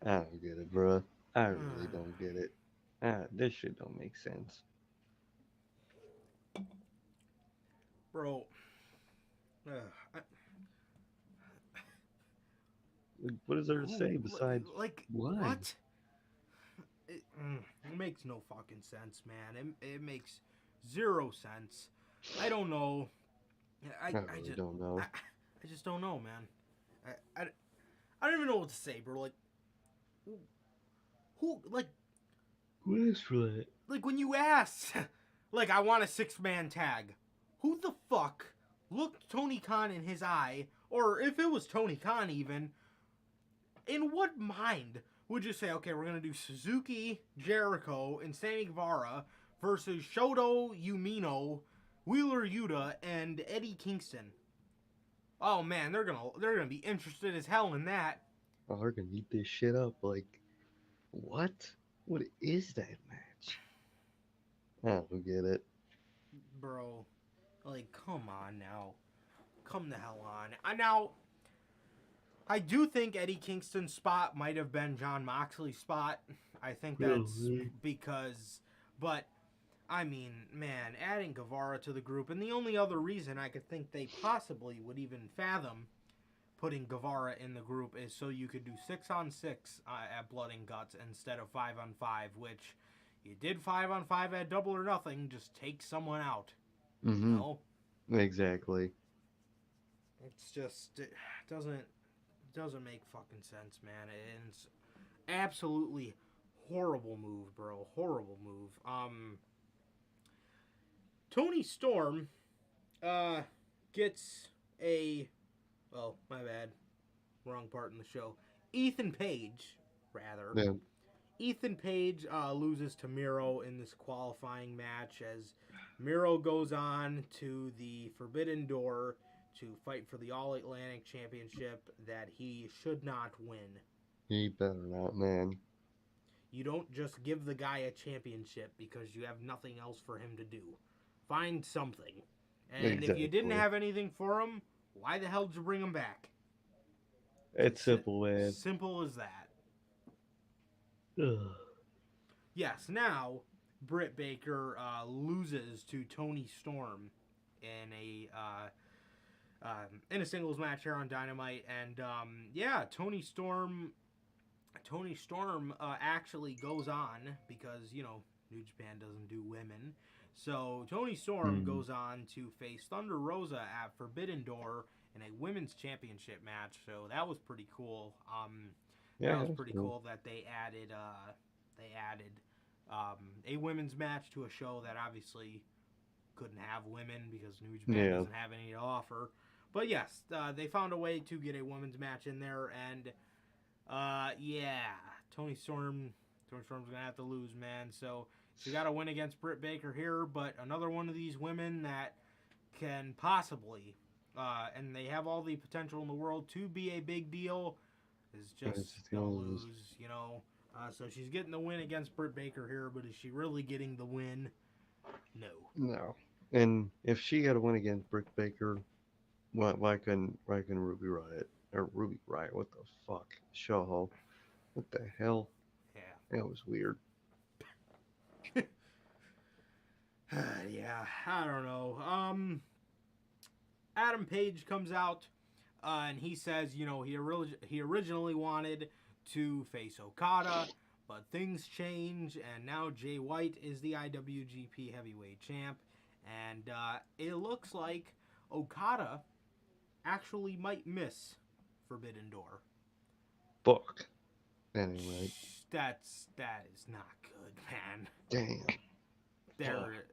I don't get it, bruh. I really don't get it. This shit don't make sense. Bro. Like, what is there to say besides Like, why? what? It makes no fucking sense, man. It makes zero sense. I don't know. I really don't know. I just don't know, man. I don't even know what to say, bro. Like, who Who asked for that? like when you ask, like, I want a 6-man tag. Who the fuck looked Tony Khan in his eye, or if it was Tony Khan even, in what mind would you say, okay, we're gonna do Suzuki, Jericho, and Sammy Guevara versus Shota Umino, Wheeler Yuta, and Eddie Kingston? Oh man, they're gonna be interested as hell in that. Oh, they're gonna eat this shit up. Like, what? What is that match? I don't get it. Bro, like, come on now. Come the hell on. Now, I do think Eddie Kingston's spot might have been John Moxley's spot. I think that's because, but, I mean, man, adding Guevara to the group, and the only other reason I could think they possibly would even fathom putting Guevara in the group is so you could do 6-on-6 at Blood and Guts instead of 5-on-5, which you did 5-on-5 at Double or Nothing, just take someone out. Mm-hmm. You know? Exactly. It's just, it doesn't make fucking sense, man. It's absolutely horrible move, bro. Horrible move. Tony Storm gets a, well, my bad, wrong part in the show. Ethan Page, rather. Yeah. Ethan Page loses to Miro in this qualifying match as Miro goes on to the Forbidden Door to fight for the All Atlantic Championship that he should not win. He better not, man. You don't just give the guy a championship because you have nothing else for him to do. Find something. And if you didn't have anything for him, why the hell did you bring him back? It's simple, man. Simple as that. Ugh. Yes, now Britt Baker loses to Tony Storm in a singles match here on Dynamite, and yeah, Tony Storm actually goes on because, you know, New Japan doesn't do women. So Tony Storm goes on to face Thunder Rosa at Forbidden Door in a women's championship match. So that was pretty cool. Yeah, that was pretty cool that they added a women's match to a show that obviously couldn't have women because New Japan doesn't have any to offer. But yes, they found a way to get a women's match in there, and yeah, Tony Storm's gonna have to lose, man. So she got to win against Britt Baker here, but another one of these women that can possibly, and they have all the potential in the world to be a big deal, is It's just just gonna gonna lose. lose, so she's getting the win against Britt Baker here, but is she really getting the win? No. No. And if she got to win against Britt Baker, why couldn't Ruby Riot or Ruby Riot? What the fuck? Shaw. What the hell? That was weird. Yeah. Yeah, I don't know. Adam Page comes out and he says, he originally wanted to face Okada, but things change, and now Jay White is the IWGP Heavyweight Champ, and it looks like Okada actually might miss Forbidden Door. Fuck. Anyway. That is not good, man. Damn. They're,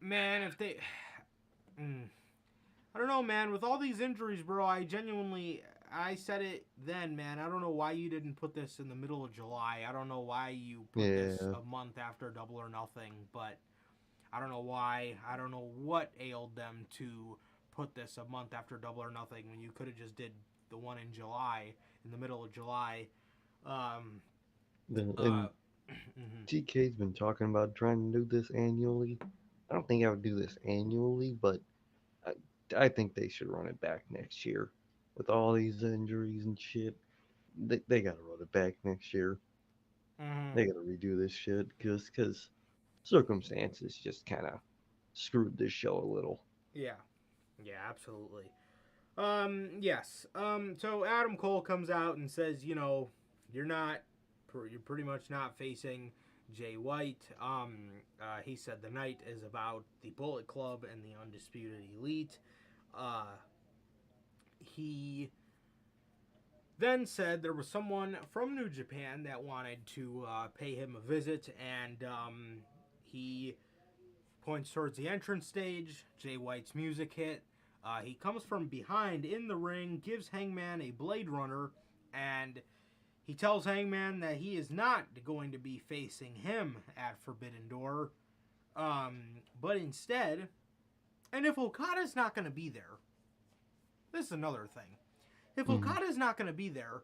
man, if they, I don't know, man. With all these injuries, bro, I said it then, man. I don't know why you didn't put this in the middle of July. I don't know why you put this a month after Double or Nothing, but I don't know why. I don't know what ailed them to put this a month after Double or Nothing when you could have just did the one in July, in the middle of July. TK's been talking about trying to do this annually. I don't think I would do this annually, but I think they should run it back next year. With all these injuries and shit, they got to run it back next year. Mm-hmm. They got to redo this shit because circumstances just kind of screwed this show a little. Yeah. Yeah, absolutely. Yes. So Adam Cole comes out and says, you're pretty much not facing Jay White. He said the night is about the Bullet Club and the Undisputed Elite. He then said there was someone from New Japan that wanted to pay him a visit, and he points towards the entrance stage. Jay White's music hit. He comes from behind in the ring, gives Hangman a Blade Runner, and he tells Hangman that he is not going to be facing him at Forbidden Door, but instead, and if Okada's not going to be there, this is another thing. If Okada's not going to be there,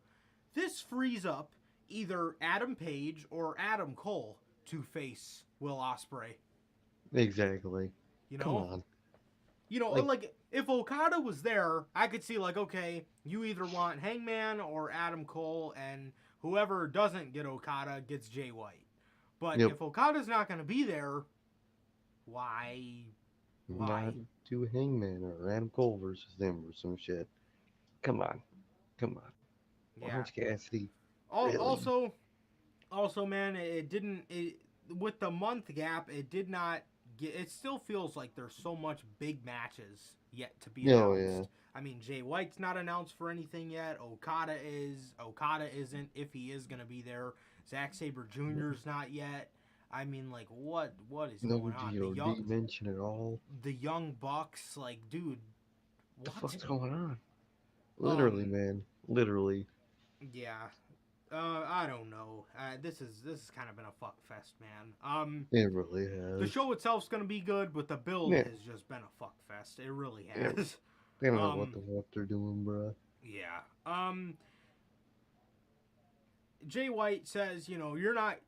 this frees up either Adam Page or Adam Cole to face Will Ospreay. Exactly. Come on. Like if Okada was there, I could see okay, you either want Hangman or Adam Cole, and whoever doesn't get Okada gets Jay White. But if Okada's not going to be there, why? Not do Hangman or Adam Cole versus them or some shit. Come on. Yeah. Orange Cassidy. Really? Also, man, with the month gap, it did not. It still feels like there's so much big matches yet to be announced. Yeah. I mean, Jay White's not announced for anything yet. Okada is. Okada isn't, if he is going to be there. Zack Sabre Jr.'s not yet. I mean, what is going on? No GOD mention at all. The Young Bucks, dude, what the fuck's going on? Literally, man. Literally. Yeah. I don't know. This has kind of been a fuck fest, man. It really has. The show itself's gonna be good, but the build has just been a fuck fest. It really has. Yeah. They don't know what the fuck they're doing, bruh. Yeah. Jay White says, you're not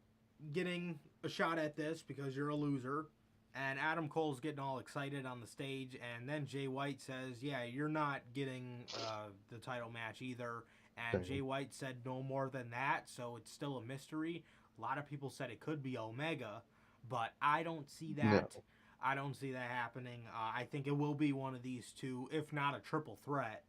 getting a shot at this because you're a loser. And Adam Cole's getting all excited on the stage, and then Jay White says, yeah, you're not getting the title match either. And Jay White said no more than that, so it's still a mystery. A lot of people said it could be Omega, but I don't see that. No. I don't see that happening. I think it will be one of these two, if not a triple threat.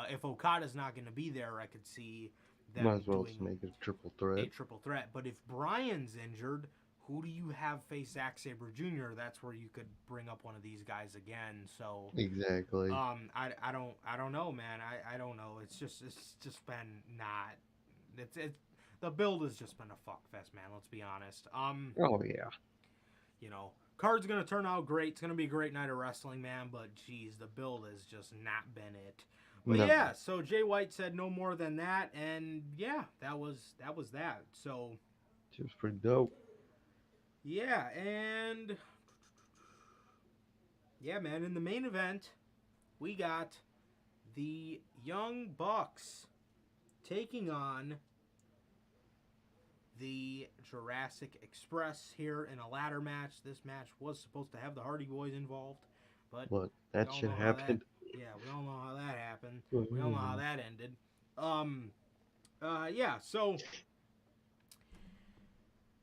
If Okada's not going to be there, I could see them might as well just make it a triple threat. But if Bryan's injured, who do you have face Zack Sabre Jr.? That's where you could bring up one of these guys again. So exactly. I don't know, man. I don't know. It's just been not. It's the build has just been a fuck fest, man. Let's be honest. Oh yeah. Card's gonna turn out great. It's gonna be a great night of wrestling, man. But geez, the build has just not been it. But No, yeah, so Jay White said no more than that, and yeah, that was that. So it was pretty dope. yeah, and yeah, man. In the main event, we got the Young Bucks taking on the Jurassic Express here in a ladder match. This match was supposed to have the Hardy Boys involved, but But we that all shit know how that. happened. Yeah, we all know how that happened. We all know how Mm. that ended. Um. Yeah. So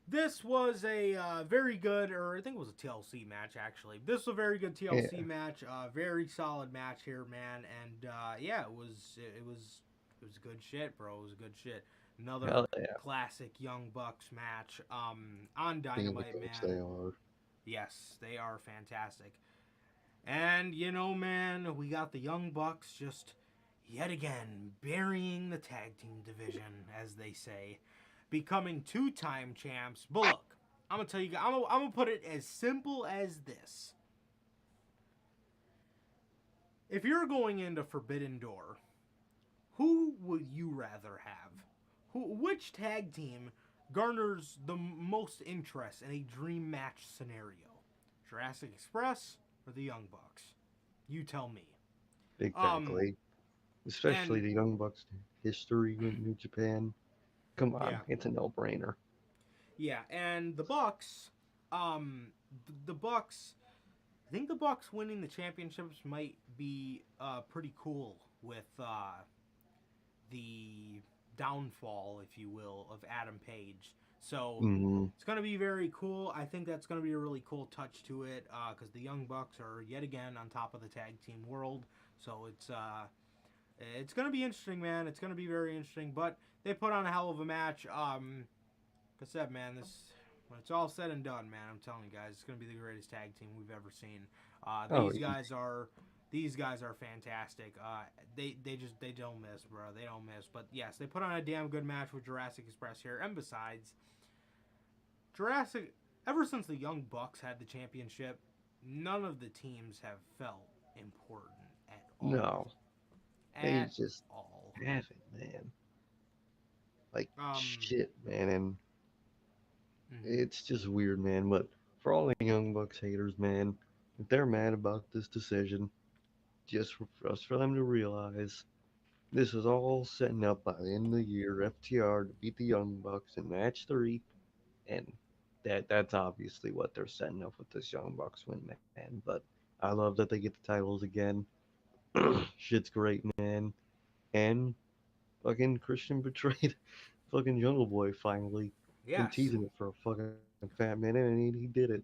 this was a very good, or I think it was a TLC match actually. This was a very good TLC Yeah, match. Very solid match here, man. And yeah, it was good shit, bro. It was good shit. Another hell yeah. classic Young Bucks match. On Being the Dynamite, coach man. they are. Yes, they are fantastic. And man, we got the Young Bucks just yet again burying the tag team division, as they say, becoming two-time champs. But look, I'm gonna tell you, I'm gonna put it as simple as this: if you're going into Forbidden Door, who would you rather have? Which tag team garners the most interest in a dream match scenario? Jurassic Express or the Young Bucks? You tell me. Um, Exactly. Especially and the Young Bucks history with New Japan. Come on, yeah, it's a no-brainer. yeah, and the Bucks, the Bucks. I think the Bucks winning the championships might be pretty cool with the downfall, if you will, of Adam Page. So Hmm. it's going to be very cool. I think that's going to be a really cool touch to it because the Young Bucks are yet again on top of the tag team world. So it's going to be interesting, man. It's going to be very interesting. But they put on a hell of a match. Like I said, man, this when it's all said and done, man, I'm telling you guys, it's going to be the greatest tag team we've ever seen. Oh, These guys are fantastic. They don't miss, bro. They don't miss. But yes, they put on a damn good match with Jurassic Express here. And besides, Jurassic, ever since the Young Bucks had the championship, none of the teams have felt important at all. no. They At just all. have it, man. Like, Um. shit, man. And Mhm. it's just weird, man. But for all the Young Bucks haters, man, if they're mad about this decision, just for us for them to realize this is all setting up by the end of the year, FTR to beat the Young Bucks in match three, and that's obviously what they're setting up with this Young Bucks win, man. But I love that they get the titles again. Shit's great, man. And fucking Christian betrayed fucking Jungle Boy finally. Been Yes. teasing it for a fucking fat minute, and he did it.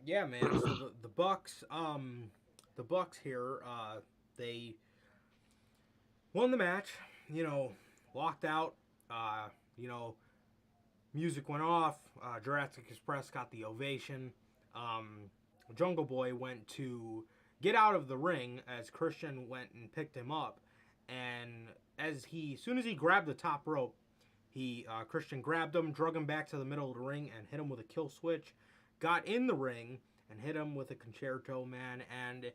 Yeah, man. So the Bucks, the Bucks here, they won the match. You know, locked out. Uh, you know, music went off. Jurassic Express got the ovation. Um, Jungle Boy went to get out of the ring as Christian went and picked him up, and as soon as he grabbed the top rope, Christian grabbed him, drug him back to the middle of the ring, and hit him with a kill switch. Got in the ring and hit him with a concerto, man. And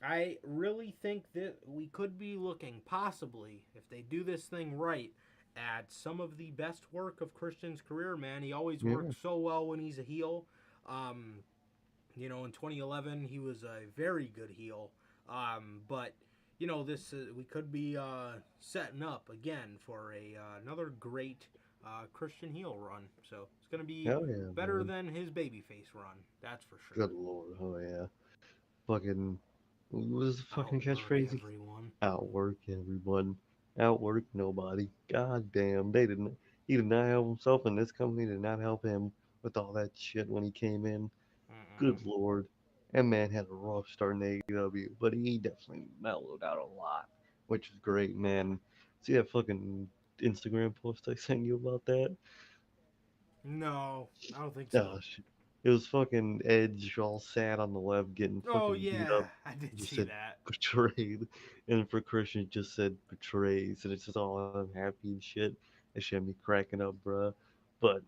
I really think that we could be looking possibly, if they do this thing right, at some of the best work of Christian's career, man. He always Yeah, works so well when he's a heel. Um, in 2011, he was a very good heel. But this we could be setting up again for another great Christian heel run. So it's gonna be hell yeah, better man. than his babyface run. That's for sure. Good lord, oh yeah. Fucking, what was the fucking Outwork catchphrase? everyone. Outwork everyone. Outwork nobody. God damn, they didn't. He did not help himself, and this company did not help him with all that shit when he came in. Mm-mm. Good lord. That man had a rough start in AEW, but he definitely mellowed out a lot, which is great, man. See that fucking Instagram post I sent you about that? No, I don't think Oh, so. shit. It was fucking Edge all sad on the left getting Oh fucking beat yeah, up. I It did just see said that. betrayed. And for Christian, it just said betrays. And it's just all unhappy and shit. That shit had me cracking up, bruh. But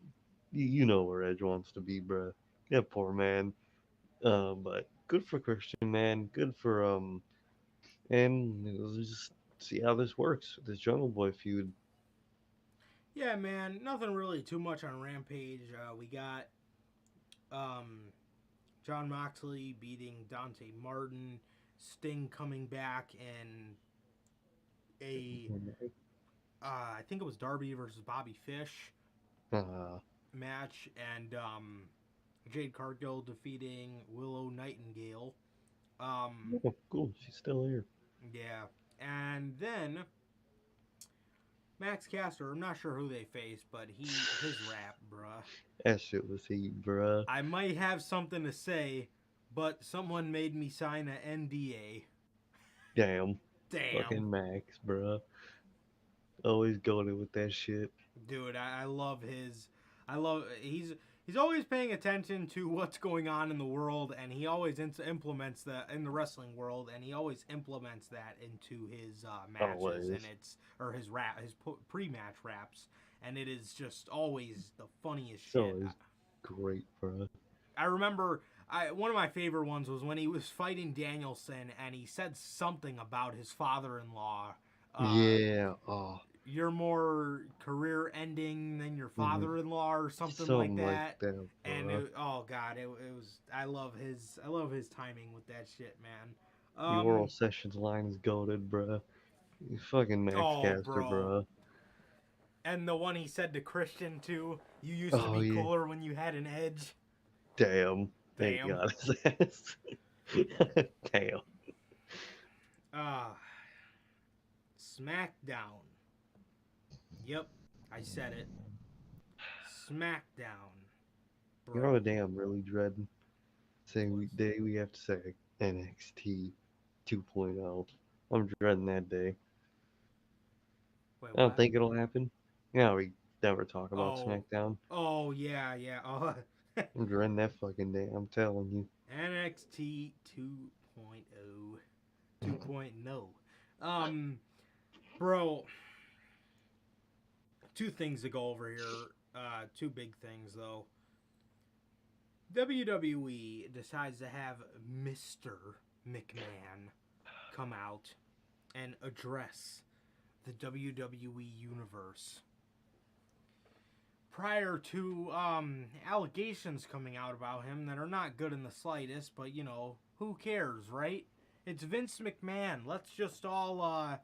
you know where Edge wants to be, bruh. Yeah, poor man. But good for Christian, man. Good for and we'll just see how this works with this Jungle Boy feud. Yeah, man, nothing really too much on Rampage. We got um, John Moxley beating Dante Martin, Sting coming back in a I think it was Darby versus Bobby Fish Uh, match, and Jade Cargill defeating Willow Nightingale. Um, oh, cool. She's still here. yeah, and then Max Caster. I'm not sure who they faced, but his rap, bruh. That shit was heat, bruh. I might have something to say, but someone made me sign an NDA. Damn. Damn. Fucking Max, bruh. Always goaded with that shit. Dude, I love his. I love he's always paying attention to what's going on in the world, and he always implements that in the wrestling world, and he always implements that into his matches, and Always. it's or his pre-match raps, and it is just always the funniest It's shit. always great, bruh. I remember one of my favorite ones was when he was fighting Danielson, and he said something about his father-in-law. Uh, Yeah. Oh. you're more career ending than your Hmm. father-in-law or something like Something like that. that, And bruh. oh god, it was I love his timing with that shit, man. The oral sessions line is goaded, bruh. You fucking Max Oh Caster, bro. bruh. And the one he said to Christian too, you used to Oh, be yeah. cooler when you had an edge. Damn. Thank Damn. God his ass. Damn. Ah, SmackDown. Yep, I said it. SmackDown, You know bro. what I'm really dreading? Same What's day we have to say NXT 2.0. I'm dreading that day. wait I don't what? think it'll happen. Yeah, we never talk about Oh, SmackDown. oh yeah, yeah. Oh, I'm dreading that fucking day. I'm telling you. NXT 2.0. 2.0. Um, bro, two things to go over here. Two big things though. WWE decides to have Mr. McMahon come out and address the WWE universe prior to allegations coming out about him that are not good in the slightest, but you know, who cares, right? It's Vince McMahon. Let's just all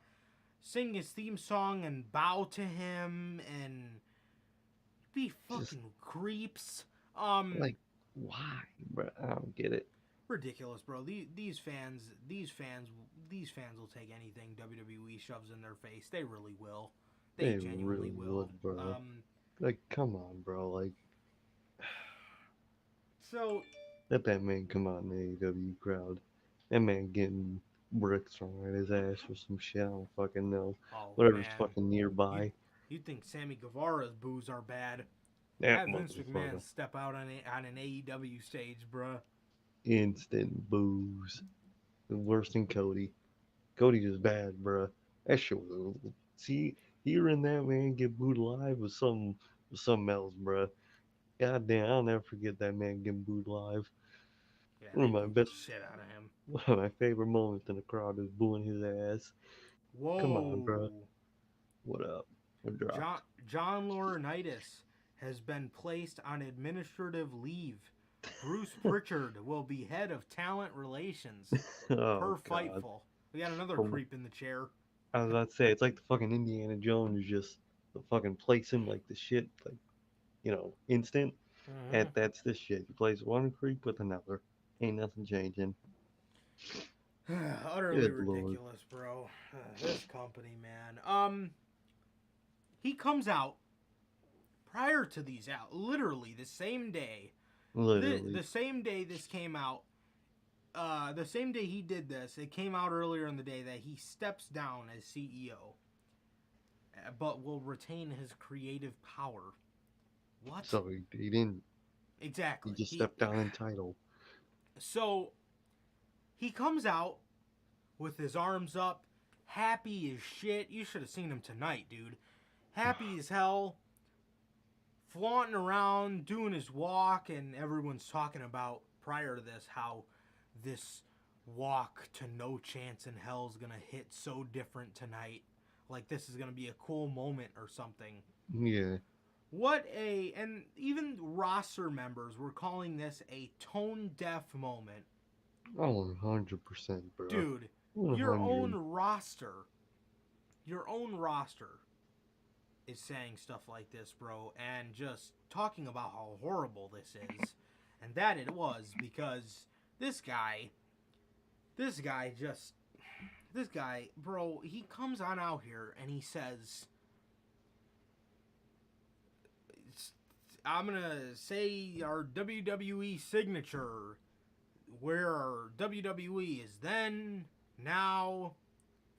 sing his theme song and bow to him and be Just fucking creeps. like, why, bro? I don't get it. Ridiculous, bro. These fans will take anything WWE shoves in their face. They really will. They They genuinely really will. would, bro. Like, come on, bro. Like, So let that man come out in the AEW crowd. That man getting bricks thrown at his ass for some shit. I don't fucking know. oh Whatever's man, fucking you nearby. you think Sammy Guevara's boos are bad? That Have Vince McMahon motherfucker. step out on an AEW stage, bruh. Instant booze. Worse than Cody. Cody is bad, bruh. That shit was. See, hearing that man get booed live was something else, bruh. God damn, I'll never forget that man getting booed live. Yeah, One they of my booed the best, shit out of him. one of my favorite moments in the crowd is booing his ass. Come on, bruh. Whoa. What up? What John dropped? John Laurinaitis has been placed on administrative leave. Bruce Pritchard will be head of talent relations. Oh Per God. Fightful. We got another Oh my. creep in the chair. I was about to say it's like the fucking Indiana Jones, just the fucking place him like the shit, like instant. Mm-hmm. That's the shit. You place one creep with another. Ain't nothing changing. Utterly Good lord. ridiculous, bro. This company, man. He comes out prior to these out, literally the same day. Literally. The same day this came out, the same day he did this, it came out earlier in the day that he steps down as CEO, but will retain his creative power. What? So he didn't. He Exactly. just stepped down in title. So he comes out with his arms up, happy as shit. You should have seen him tonight, dude. Happy as hell, flaunting around, doing his walk, and everyone's talking about prior to this how this walk to No Chance in Hell is gonna hit so different tonight. Like this is gonna be a cool moment or something. Yeah. And even roster members were calling this a tone deaf moment. Oh, 100%, bro. Dude, 100. your own roster is saying stuff like this, bro, and just talking about how horrible this is. And that it was because this guy, bro, he comes on out here and he says, I'm gonna say our WWE signature, where our WWE is then, now,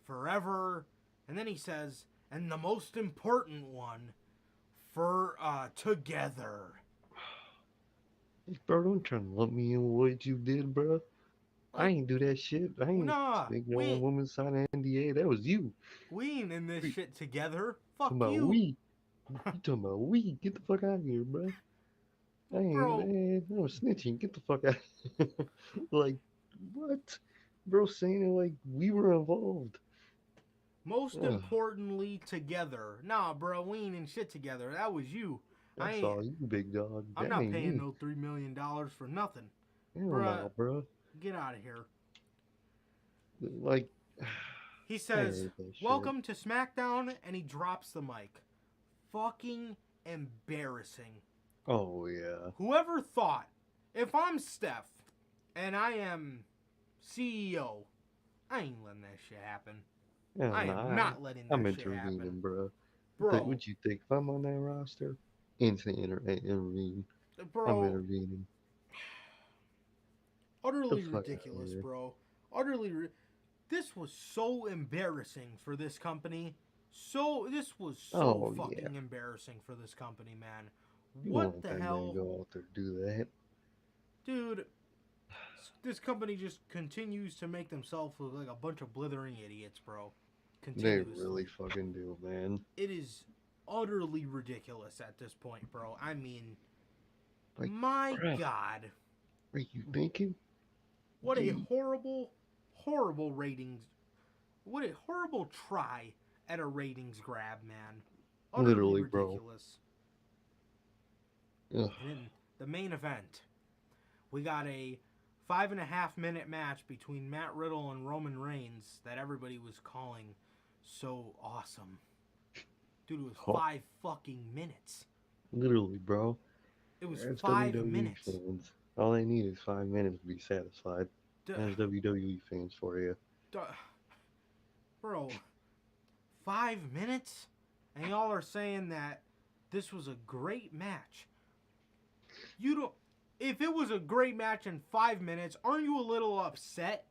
forever, and then he says, and the most important one, for together. Bro, don't try to lump me in what you did, bro. I Like, ain't do that shit. I ain't nah, make no woman sign an NDA. That was you. we ain't in this We shit together. talking Fuck about you. we. You talking about we. Get the fuck out of here, bro. I ain't, Bro, man. I was snitching. Get the fuck out. Like, what? Bro saying it like we were involved. most Ugh, importantly, together. Nah, bro, we ain't in shit together. That was you. I that's ain't. all you, big dog. I'm That not ain't paying me. no $3 million for nothing. Hell Bruh, no, bro. get out of here. Like, He I says, hate that shit. welcome to SmackDown, and he drops the mic. Fucking embarrassing. Oh, yeah. Whoever thought, if I'm Steph and I am CEO, I ain't letting that shit happen. Hell I no. am not letting I'm that shit happen. intervening, bro. Bro, What you think? If I'm on that roster, instant intervene. I'm bro, intervening. The utterly fuck out of ridiculous, here. bro. This was so embarrassing for this company. This was so Oh, yeah. fucking embarrassing for this company, man. You won't What let the that man hell? go out there do that. Dude, this company just continues to make themselves look like a bunch of blithering idiots, bro. They Continuously. really fucking do, man. It is utterly ridiculous at this point, bro. I mean, Like, my bruh, God. are you thinking? What a Gee, horrible, horrible ratings. What a horrible try at a ratings grab, man. Utterly literally, bro. ridiculous. Ugh. And in the main event, we got a 5.5 minute match between Matt Riddle and Roman Reigns that everybody was calling so awesome. Dude, it was Oh, 5 fucking minutes. literally, bro. It was As 5 minutes. WWE fans, all they need is 5 minutes to be satisfied. Duh, As WWE fans for you. duh, bro, 5 minutes? And y'all are saying that this was a great match. You don't. If it was a great match in 5 minutes, aren't you a little upset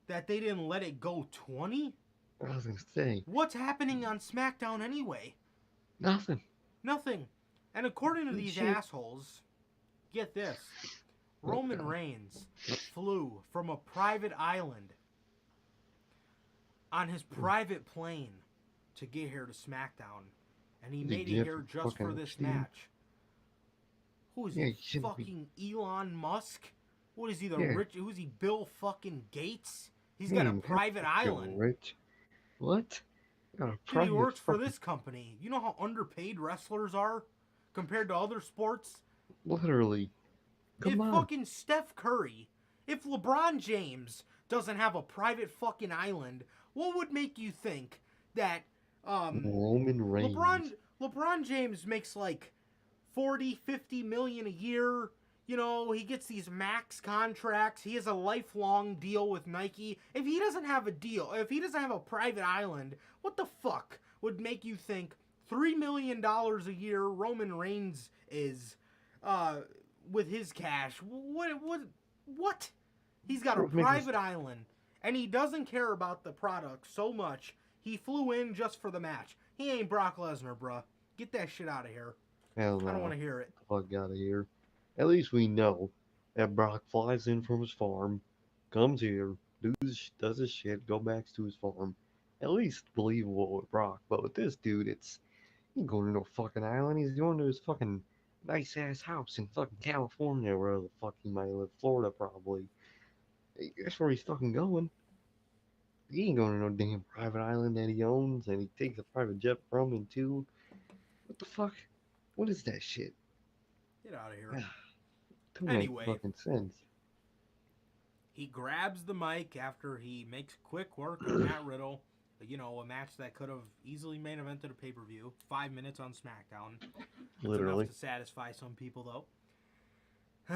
that they didn't let it go 20? I was gonna say, What's happening on SmackDown anyway? nothing. Nothing. And according to these Shit. assholes, get this, Oh, Roman God. Reigns flew from a private island on his private plane to get here to SmackDown. And he Did he made it get here from just for fucking this Epstein? match. Who is Yeah, he? you shouldn't be. Fucking Elon Musk? What is he, Yeah, who's he, Bill fucking Gates? He's he got a ain't have private to feel island. rich. What? Got a Dude, he private works for fucking. this company. You know how underpaid wrestlers are compared to other sports? Literally. If Come on. fucking Steph Curry, if LeBron James doesn't have a private fucking island, what would make you think that Roman Reigns. LeBron James makes like 40, 50 million a year? You know, he gets these max contracts. He has a lifelong deal with Nike. If he doesn't have a private island, what the fuck would make you think $3 million a year Roman Reigns is with his cash? What? He's got a Bro, make us. private island, and he doesn't care about the product so much. He flew in just for the match. He ain't Brock Lesnar, bruh. Get that shit out of here. Hell I don't want no. to hear it. Fuck out of here. At least we know that Brock flies in from his farm, comes here, does his shit, go back to his farm. At least believable with Brock. But with this dude, he's going to no fucking island. He's going to his fucking nice ass house in fucking California, where the fuck he might live, Florida probably. That's where he's fucking going. He ain't going to no damn private island that he owns, and he takes a private jet from him too. What the fuck? What is that shit? Get out of here. Don't make Anyway, fucking sense. he grabs the mic after he makes quick work of Matt Riddle. You know, a match that could have easily main evented a pay-per-view. 5 minutes on SmackDown. That's enough Literally. to satisfy some people, though.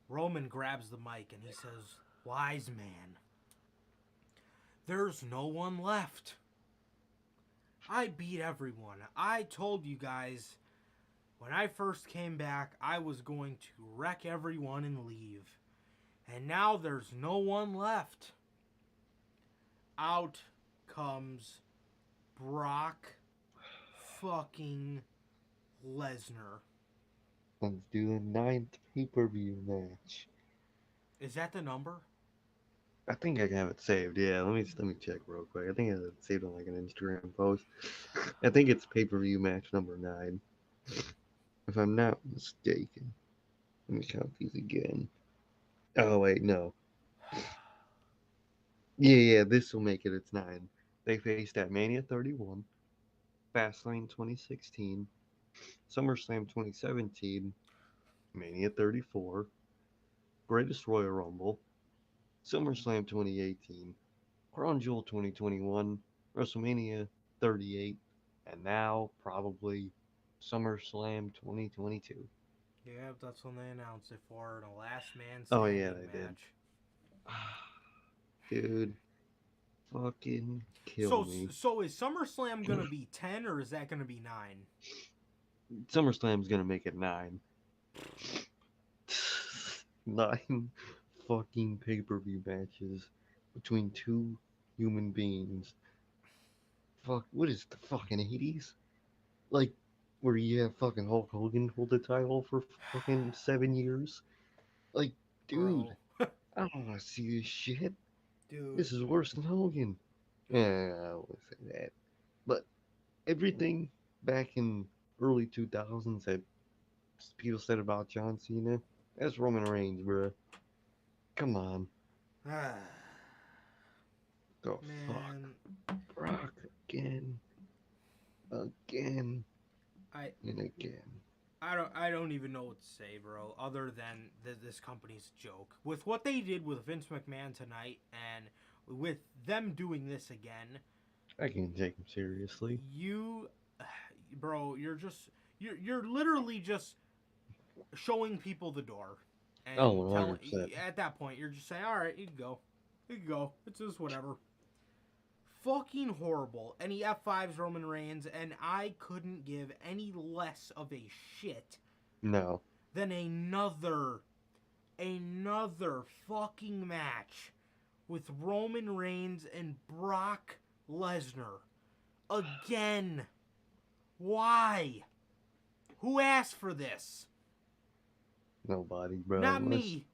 Roman grabs the mic and he says, "Wise man, there's no one left. I beat everyone. I told you guys when I first came back I was going to wreck everyone and leave. And now there's no one left." Out comes Brock fucking Lesnar. Let's do the ninth pay-per-view match. Is that the number? I think I have it saved. Yeah, let me check real quick. I think I have it saved on like an Instagram post. I think it's pay-per-view match number 9, if I'm not mistaken. Let me count these again. Oh wait, no. Yeah, this will make it. It's 9. They faced at Mania 31, Fastlane 2016, SummerSlam 2017, Mania 34, Greatest Royal Rumble, SummerSlam 2018, Crown Jewel 2021, WrestleMania 38, and now probably SummerSlam 2022. Yeah, that's when they announced it for the last man Oh yeah, standing they did. match. Dude, fucking kill So, me. so is SummerSlam gonna be 10 or is that gonna be 9? SummerSlam's gonna make it 9. 9 fucking pay-per-view matches between two human beings. Fuck, what is the fucking 80s? Like, where you have fucking Hulk Hogan hold the title for fucking 7 years? Like, dude, Bro. I don't want to see this shit. Dude. This is worse than Hogan. Dude. Yeah, I won't say that. But everything back in early 2000s that people said about John Cena, that's Roman Reigns, bruh. Come on. The fuck? Man, Brock again, again, I and again. I don't even know what to say, bro, other than this company's a joke. With what they did with Vince McMahon tonight and with them doing this again, I can't take him seriously. you bro, you're literally just showing people the door Oh, and telling 100%. at that point you're just saying, "All right, you can go. You can go. It's just whatever." Fucking horrible. And he F5s Roman Reigns, and I couldn't give any less of a shit No. than another fucking match with Roman Reigns and Brock Lesnar. Again. Why? Who asked for this? Nobody, bro. Not me.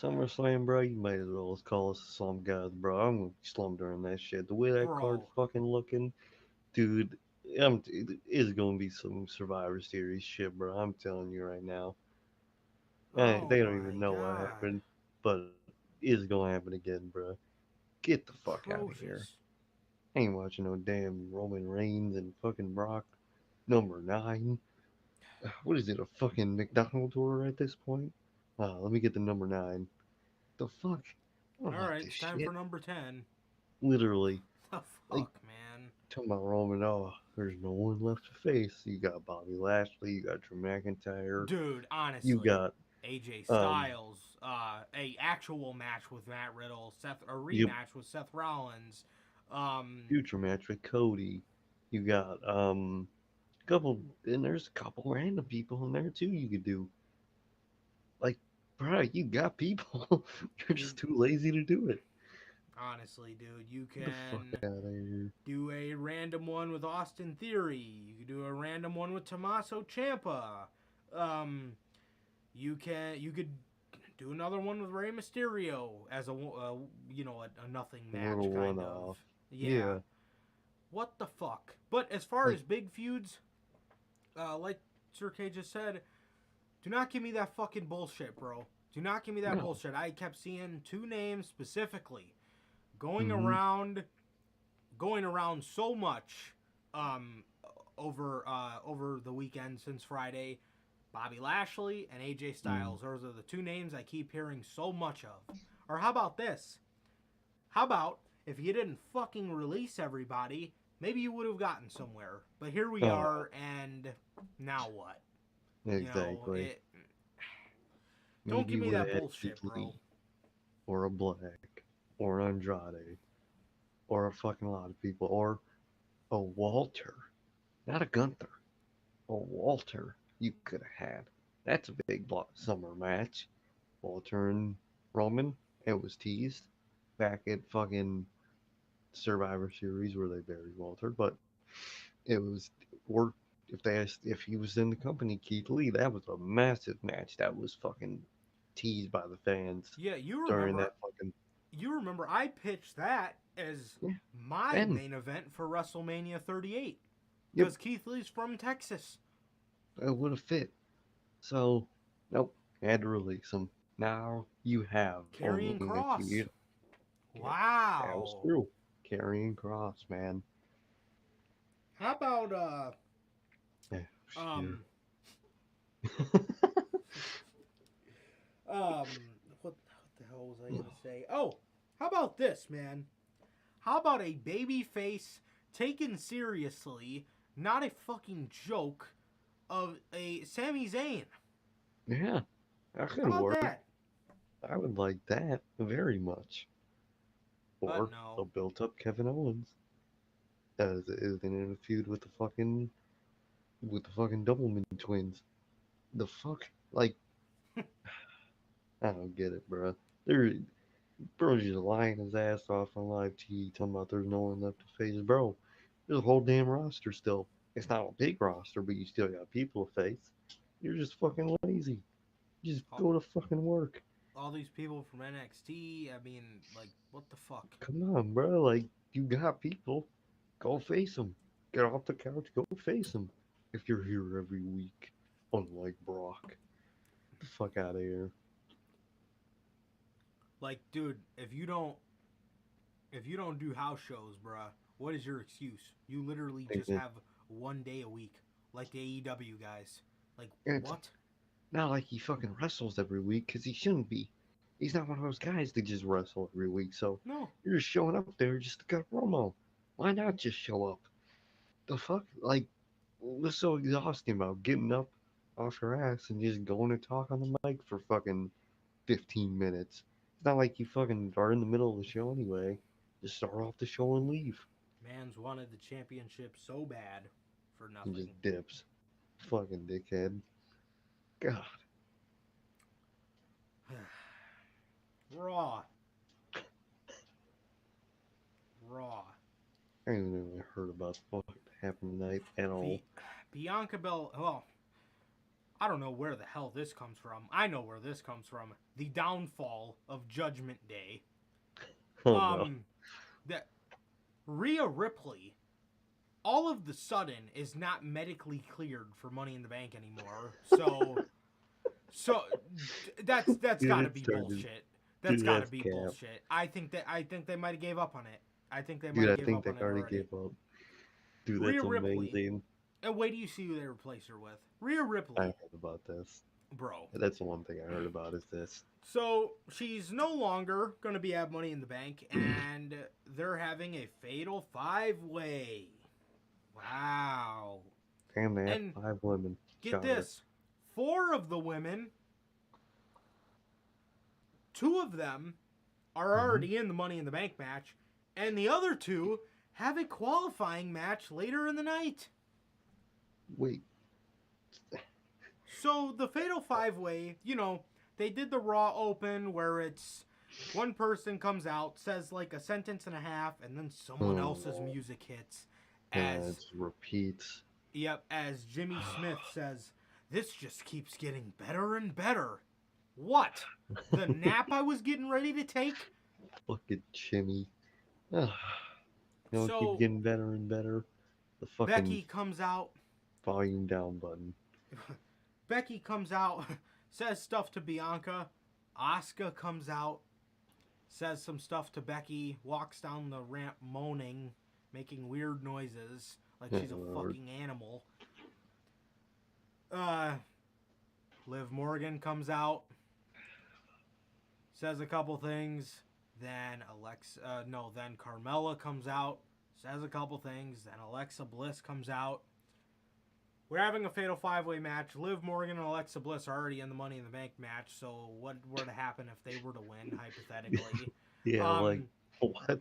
SummerSlam, bro, you might as well call us slum gods, bro. I'm gonna be slum during that shit. The way that card's Bro. fucking looking, dude, it is gonna be some Survivor Series shit, bro. I'm telling you right now. Oh They don't even my know what god. happened, but it's gonna happen again, bro. Get the fuck out of here. Atrocious. Ain't watching no damn Roman Reigns and fucking Brock number 9. What is it, a fucking McDonald's order at this point? Let me get the number 9. The fuck? I don't want Alright, this it's time for shit. number 10. Literally. The Like, fuck, man? talking about Roman, oh, there's no one left to face. You got Bobby Lashley, you got Drew McIntyre, Dude, you honestly, got, AJ um, Styles, a actual match with Matt Riddle, a you rematch with Seth Rollins, um, future match with Cody. You got, couple, and there's a couple random people in there too you could do. Like, bro, you got people. You're you just too lazy to do it. honestly, dude, you Get the fuck can out of here. do a random one with Austin Theory. You can do a random one with Tommaso Ciampa. Um, you could do another one with Rey Mysterio as a nothing A match little kind one of. off. Yeah. Yeah. What the fuck? But as far Like, as big feuds, like Sir K just said, do not give me that fucking bullshit, bro. Do not give me that No. bullshit. I kept seeing two names specifically going Mm-hmm. around so much over the weekend since Friday. Bobby Lashley and AJ Styles. Those are the two names I keep hearing so much of. Or how about this? How about if you didn't fucking release everybody, maybe you would have gotten somewhere. But here we are, and now what? Exactly. You know, don't Maybe give me would that have bullshit, Keith bro. Lee, or a Black, or an Andrade, or a fucking lot of people, or a Walter, not a Gunther, a Walter. You could have had. That's a big summer match. Walter and Roman. It was teased back at fucking Survivor Series where they buried Walter, but it was or if they asked if he was in the company, Keith Lee, that was a massive match that was fucking teased by the fans Yeah, you during remember. that fucking You remember I pitched that as yeah. my Ben. main event for WrestleMania 38 Yep, because Keith Lee's from Texas. it would have fit. So nope, had to release him. Now you have only Karrion a few Kross. years. Yeah, that was Wow. true. Carrying Cross, man. How about Yeah, um what the hell was I gonna say? Oh, how about this, man? How about a baby face taken seriously, not a fucking joke, of a Sami Zayn? yeah, that How could about work. that? I would like that very much. But Or no. they'll build up Kevin Owens as is in a feud with the fucking Doublemint twins. The fuck, like I don't get it, bro. They're Bro's just lying his ass off on live TV, talking about there's no one left to face. Bro, there's a whole damn roster still. It's not a big roster, but you still got people to face. You're just fucking lazy. Just all, go to fucking work. all these people from NXT. I mean, like, what the fuck? Come on, bro. Like, you got people. Go face them. Get off the couch. Go face them. If you're here every week, unlike Brock. Get the fuck out of here. Like, dude, if you don't do house shows, bruh, what is your excuse? You literally just have one day a week, like the AEW guys. Like, It's what? not like he fucking wrestles every week, because he shouldn't be. He's not one of those guys that just wrestle every week, so No. you're just showing up there just to cut a promo. Why not just show up? The fuck? Like, what's so exhausting about getting up off your ass and just going to talk on the mic for fucking 15 minutes? It's not like you fucking are in the middle of the show anyway. Just start off the show and leave. Man's wanted the championship so bad for And nothing. just dips. Fucking dickhead. God. Raw. Raw. I ain't even heard about what happened tonight at all. Bianca Bel. Well, I don't know where the hell this comes from. I know where this comes from. The downfall of Judgment Day. Oh no. That Rhea Ripley, all of the sudden, is not medically cleared for Money in the Bank anymore. So that's got to be bullshit. That's got to be cap. bullshit. I think they might have gave up on it. I think they might Dude, I have gave think up they on it already already. gave up. Dude, Rhea that's Ripley. amazing. And wait till you see who they replace her with. Rhea I Ripley, heard about this. bro. That's the one thing I heard about is this. So she's no longer going to be at Money in the Bank, and they're having a fatal 5-way. Wow. Damn, they had And 5 women. get Shocker. this, 4 of the women, 2 of them are already in the Money in the Bank match, and the other 2 have a qualifying match later in the night. Wait. So the Fatal 5-Way, they did the Raw Open where it's one person comes out, says like a sentence and a half, and then someone else's music hits. It repeats. Yep, as Jimmy Smith says, this just keeps getting better and better. What? The nap I was getting ready to take? Fucking Jimmy. So, keep getting better and better. The fucking Becky comes out. volume down button. Becky comes out, says stuff to Bianca. Asuka comes out, says some stuff to Becky, walks down the ramp moaning, making weird noises like she's a Lord. fucking animal. Liv Morgan comes out, says a couple things. Then then Carmella comes out, says a couple things. Then Alexa Bliss comes out. We're having a fatal 5-way match. Liv Morgan and Alexa Bliss are already in the Money in the Bank match. So what were to happen if they were to win, hypothetically? Yeah, like, what?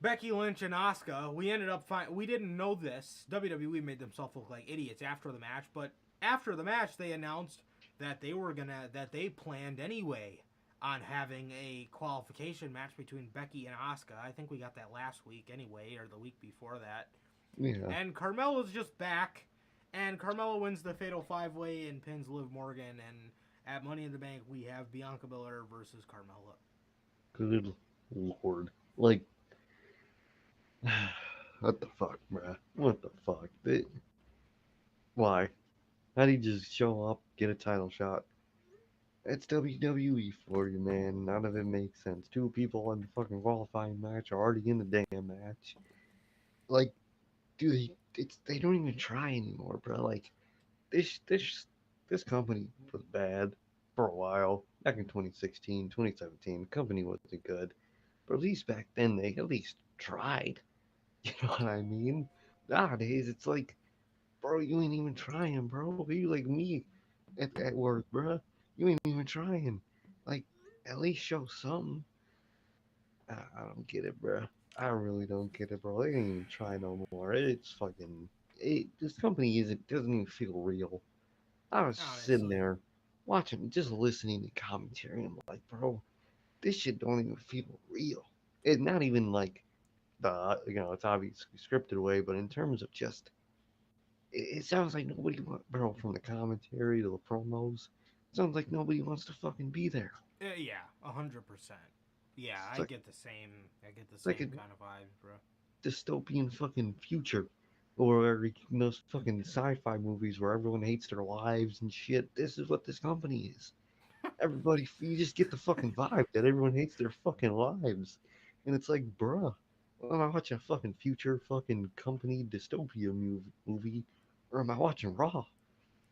Becky Lynch and Asuka, we ended up we didn't know this. WWE made themselves look like idiots after the match, but after the match they announced that they planned anyway on having a qualification match between Becky and Asuka. I think we got that last week anyway, or the week before that. Yeah. And Carmella's just back, and Carmella wins the Fatal 5-Way and pins Liv Morgan, and at Money in the Bank we have Bianca Belair versus Carmella. Good Lord. Like, what the fuck, bruh? What the fuck? Why? How do you just show up, get a title shot? It's WWE for you, man. None of it makes sense. Two people in the fucking qualifying match are already in the damn match. Like, dude, they don't even try anymore, bro. Like, this company was bad for a while. Back in 2016, 2017, the company wasn't good. But at least back then, they at least tried. You know what I mean? Nowadays, it's like, bro, you ain't even trying, bro. You like me at work, bro. You ain't even trying. Like, at least show something. I don't get it, bro. I really don't get it, bro. They ain't even try no more. It's fucking. This company doesn't even feel real. I was sitting Honestly. there watching, just listening to commentary. And I'm like, bro, this shit don't even feel real. It's not even like it's obviously scripted away, but in terms of just, it sounds like nobody wants, bro, from the commentary to the promos, it sounds like nobody wants to fucking be there. Yeah, 100%. Yeah, It's I like get the same. I get the it's like a same kind of vibes, bro. dystopian fucking future, or those fucking sci-fi movies where everyone hates their lives and shit. This is what this company is. Everybody, you just get the fucking vibe that everyone hates their fucking lives, and it's like, bruh, well, am I watching a fucking future fucking company dystopia movie, or am I watching Raw?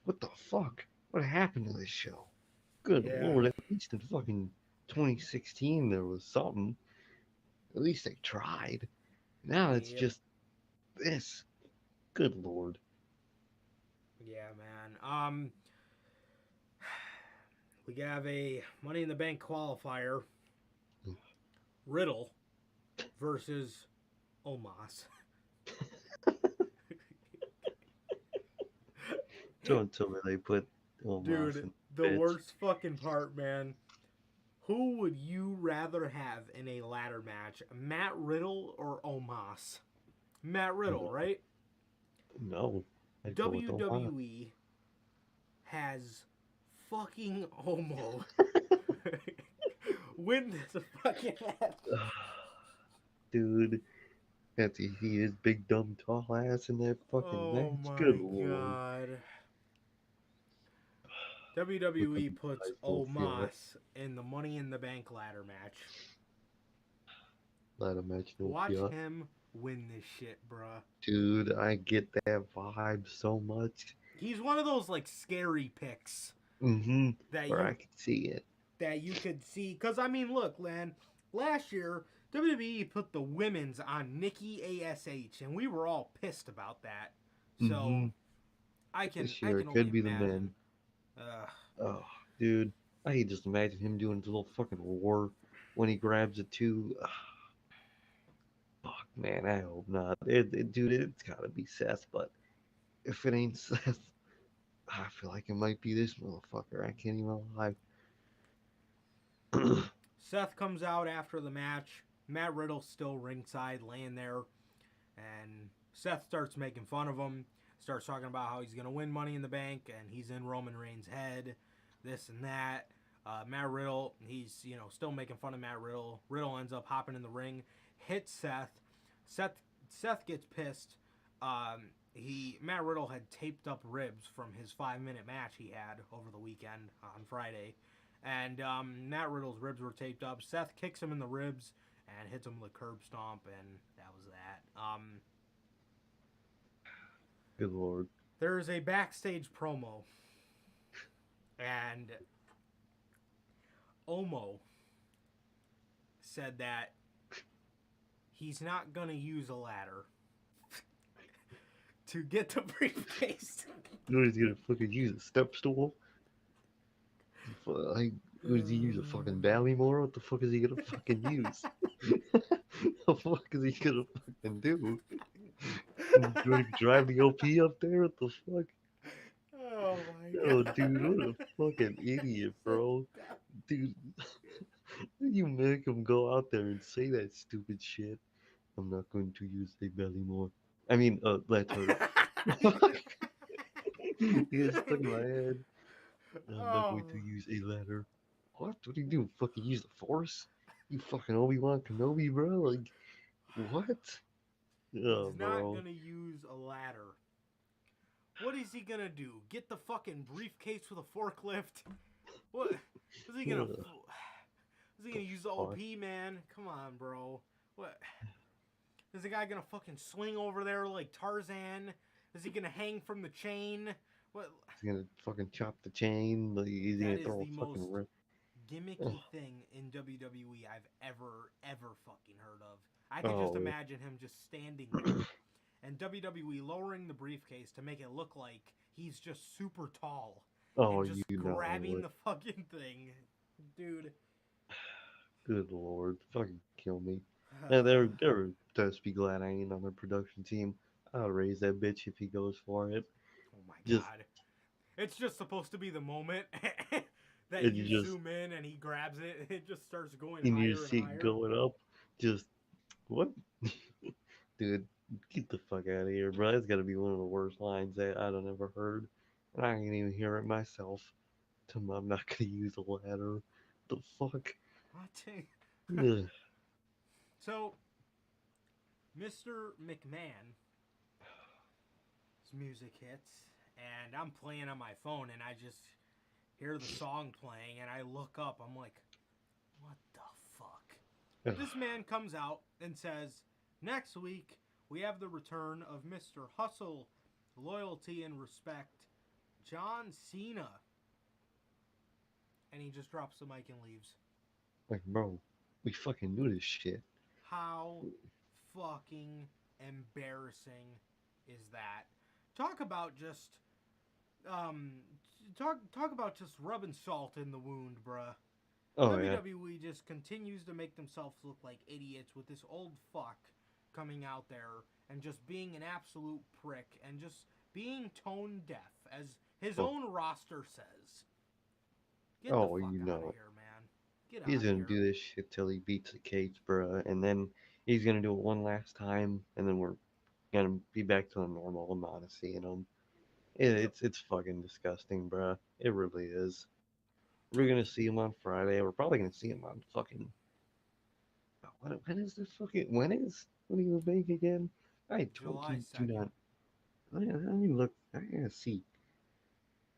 What the fuck? What happened to this show? Good Yeah. lord, at least in fucking 2016 there was something. At least they tried. Now it's Yep. just this. Good lord. Yeah, man. We have a Money in the Bank qualifier. Riddle versus Omos. Don't tell me they put Omos Dude, in the bitch. worst fucking part, man. Who would you rather have in a ladder match, Matt Riddle or Omos? Matt Riddle, right? No, I'd go with Omos. WWE has fucking Omo win this fucking match. Dude, that's he is big dumb tall ass in that fucking Oh match. Good my lord. god. Look at WWE these puts guys both feel it. Omos in the Money in the Bank ladder match. Ladder match no Watch pia. him win this shit, bruh. Dude, I get that vibe so much. He's one of those like scary picks Mm-hmm. that Where you I can see it. could see. Cause I mean, look, man, last year WWE put the women's on Nikki Ash, and we were all pissed about that. Mm-hmm. So I can This year it only could be the imagine. men. Oh, dude. I can just imagine him doing his little fucking war when he grabs it too. Fuck, man, I hope not. Dude, it's gotta be Seth, but if it ain't Seth, I feel like it might be this motherfucker. I can't even lie. Seth comes out after the match. Matt Riddle's still ringside, laying there, and Seth starts making fun of him. Starts talking about how he's gonna win Money in the Bank, and he's in Roman Reigns' head, this and that. Matt Riddle, he's still making fun of Matt Riddle. Riddle ends up hopping in the ring, hits Seth. Seth gets pissed. Matt Riddle had taped up ribs from his 5-minute match he had over the weekend on Friday, and Matt Riddle's ribs were taped up. Seth kicks him in the ribs and hits him with a curb stomp, and that was that. Good lord. There's a backstage promo, and Omo said that he's not gonna use a ladder to get the briefcase. What is he gonna fucking use? A step stool? Like, what does he use? A fucking Ballymore? What the fuck is he gonna fucking use? The fuck is he gonna fucking do? Gonna drive the OP up there? What the fuck? Oh my Oh, god. dude, what a fucking idiot, bro. Dude, you make him go out there and say that stupid shit. I'm not going to use a Ballymore. I mean, letter. It stuck in my head. I'm not Oh, going to use a ladder. What? What do you do? Fucking use the force? You fucking Obi-Wan Kenobi, bro? Like, what? Oh, he's not bro. gonna use a ladder. What is he gonna do? Get the fucking briefcase with a forklift? What? Is he gonna? Ugh, Is he gonna use the fuck. OP, man? Come on, bro. What? Is the guy gonna fucking swing over there like Tarzan? Is he gonna hang from the chain? What? He's gonna fucking chop the chain. Like, he's That gonna is throw the a fucking most rip. gimmicky thing in WWE I've ever fucking heard of. I could just Oh, imagine him just standing there and WWE lowering the briefcase to make it look like he's just super tall oh, and you just know I grabbing would. the fucking thing. Dude. Good lord, fucking kill me. Yeah, they're just be glad I ain't on their production team. I'll raise that bitch if he goes for it. Oh my Just god. It's just supposed to be the moment that and you you just zoom in and he grabs it. It just starts going and you higher and see it higher. going up. Just what, dude? Get the fuck out of here, bro. That's got to be one of the worst lines that I've ever heard, and I can't even hear it myself. Tell me I'm not gonna use a ladder. The fuck? What? Ugh. So, Mr. McMahon's music hits, and I'm playing on my phone, and I just hear the song playing, and I look up. I'm like, what the fuck? Ugh. This man comes out and says, next week, we have the return of Mr. Hustle, Loyalty, and Respect, John Cena. And he just drops the mic and leaves. Like, bro, we fucking knew this shit. How fucking embarrassing is that? Talk about just um talk about just rubbing salt in the wound, bruh. Oh yeah. WWE just continues to make themselves look like idiots with this old fuck coming out there and just being an absolute prick and just being tone deaf, as his Oh, own roster says. Get the oh, fuck you out know of it. here, man. Get He's out of gonna here. do this shit till he beats the cage, bruh, and then he's gonna do it one last time, and then we're gonna be back to the normal amount of seeing him. Yep. It's fucking disgusting, bruh. It really is. We're gonna see him on Friday. We're probably gonna see him on fucking. When is this fucking? When is Money in the Bank again? I July totally do 2nd. not. Let me look. I gotta see.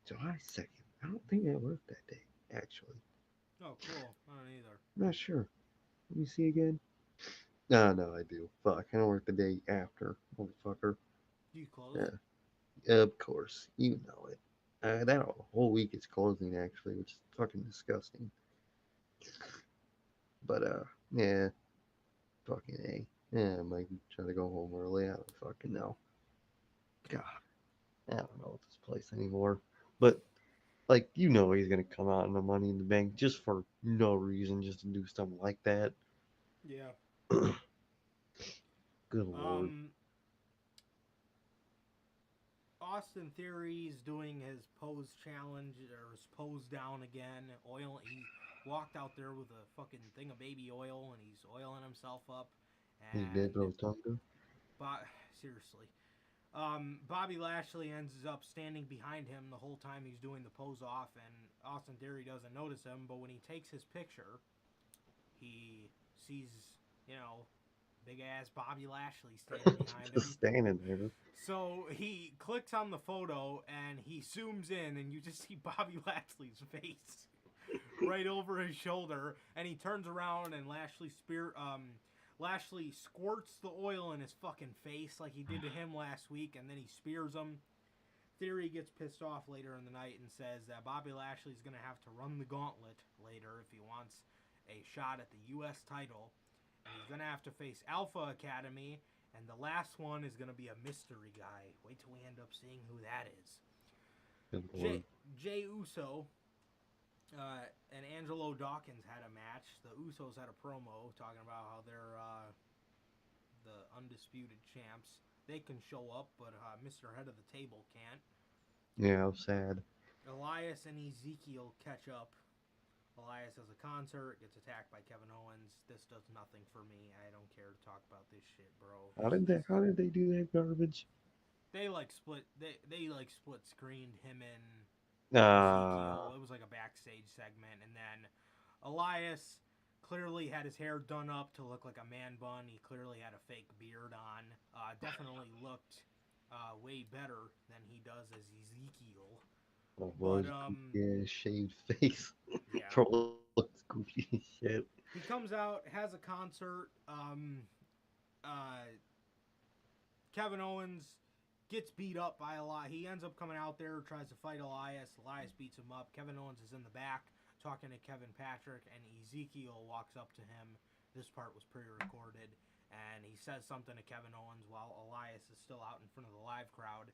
July 2nd. I don't think I work that day, actually. Oh, cool. I don't either. I'm not sure. Let me see again. No, no, I do. Fuck, I don't work the day after, motherfucker. Do you close? Yeah, of course, you know it. That whole week is closing actually, which is fucking disgusting. But yeah, fucking a. Yeah, I might try to go home early. I don't fucking know. God, I don't know this place anymore. But like, you know, he's gonna come out in the Money in the Bank just for no reason, just to do something like that. Yeah. Good lord. Um, Austin Theory's doing his pose challenge or his pose down again. He walked out there with a fucking thing of baby oil and he's oiling himself up. His dead And Rotunda. seriously, Bobby Lashley ends up standing behind him the whole time he's doing the pose off, and Austin Theory doesn't notice him. But when he takes his picture, he sees, you know, big ass Bobby Lashley standing behind Just him. standing there. So he clicks on the photo and he zooms in, and you just see Bobby Lashley's face right over his shoulder, and he turns around and Lashley squirts the oil in his fucking face like he did to him last week, and then he spears him. Theory gets pissed off later in the night and says that Bobby Lashley's going to have to run the gauntlet later if he wants a shot at the U.S. title. And he's going to have to face Alpha Academy, and the last one is going to be a mystery guy. Wait till we end up seeing who that is. Jay Uso and Angelo Dawkins had a match. The Usos had a promo talking about how they're the undisputed champs. They can show up, but Mr. Head of the Table can't. Yeah, I'm sad. Elias and Ezekiel catch up. Elias has a concert, gets attacked by Kevin Owens. This does nothing for me. I don't care to talk about this shit, bro. How did they do that garbage? They split screened him and Ah. Ezekiel. It was like a backstage segment, and then Elias clearly had his hair done up to look like a man bun. He clearly had a fake beard on. Definitely looked way better than he does as Ezekiel. But yeah, shaved face. Yeah. Bro looks goofy as shit. He comes out, has a concert. Kevin Owens gets beat up by Elias. He ends up coming out there, tries to fight Elias. Elias beats him up. Kevin Owens is in the back talking to Kevin Patrick, and Ezekiel walks up to him. This part was pre-recorded, and he says something to Kevin Owens while Elias is still out in front of the live crowd.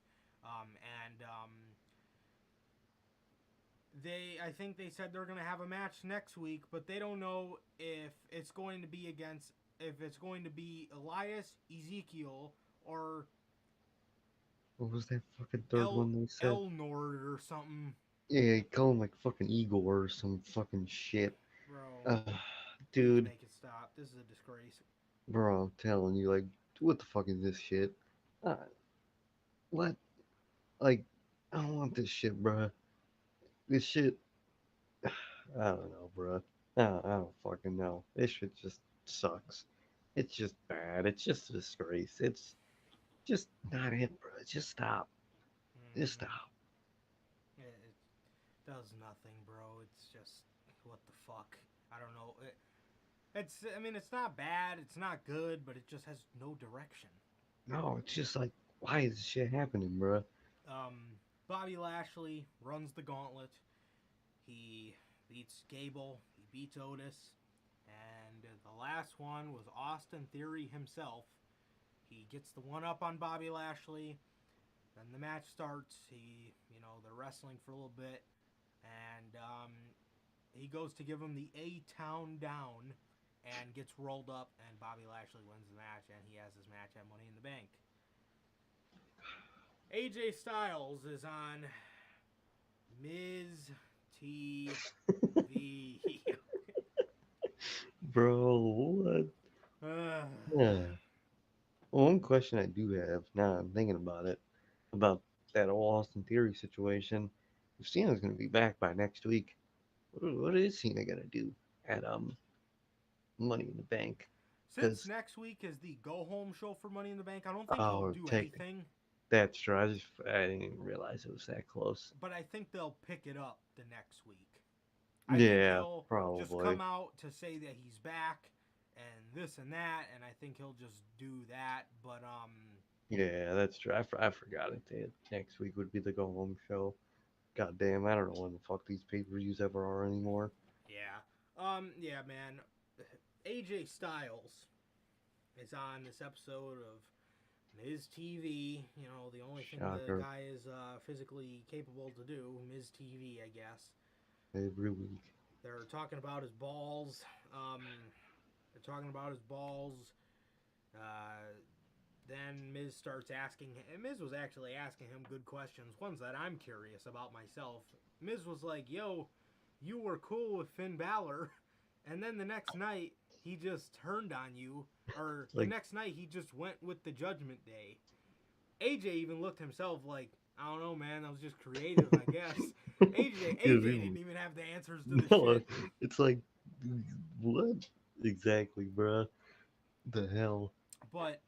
I think they said they're going to have a match next week, but they don't know if it's going to be Elias, Ezekiel, or what was that fucking third one they said? Elnord or something. Yeah, call him like fucking Igor or some fucking shit. Bro. Dude. Make it stop. This is a disgrace. Bro, I'm telling you, like, what the fuck is this shit? What? Like, I don't want this shit, bro. This shit, I don't know, bro. I don't fucking know. This shit just sucks. It's just bad. It's just a disgrace. It's just not it, bro. Just stop. Just stop. It does nothing, bro. It's just, what the fuck? I don't know. It's not bad. It's not good, but it just has no direction. No, it's just like, why is this shit happening, bro? Bobby Lashley runs the gauntlet. He beats Gable. He beats Otis. And the last one was Austin Theory himself. He gets the one up on Bobby Lashley. Then the match starts. They're wrestling for a little bit. And he goes to give him the A-Town down and gets rolled up. And Bobby Lashley wins the match. And he has his match at Money in the Bank. AJ Styles is on Miz TV. Bro, what? One question I do have, now I'm thinking about it, about that whole Austin Theory situation. If Cena's going to be back by next week, what is Cena going to do at Money in the Bank? Since next week is the go-home show for Money in the Bank, I don't think he'll do anything. That's true. I didn't even realize it was that close. But I think they'll pick it up the next week. I think he'll probably just come out to say that he's back and this and that, and I think he'll just do that. But yeah, that's true. I forgot it. Next week would be the go home show. God damn, I don't know when the fuck these pay-per-views ever are anymore. Yeah. Yeah, man. AJ Styles is on this episode of Miz TV. The only thing the guy is physically capable to do. Miz TV, I guess. Every week. They're talking about his balls. Then Miz starts asking him. Miz was actually asking him good questions, ones that I'm curious about myself. Miz was like, yo, you were cool with Finn Balor, and then the next night he just turned on you, or the next night he just went with the Judgment Day. AJ even looked himself like, I don't know, man, that was just creative, I guess. AJ didn't even have the answers to this shit. It's like, what? Exactly, bruh. The hell? But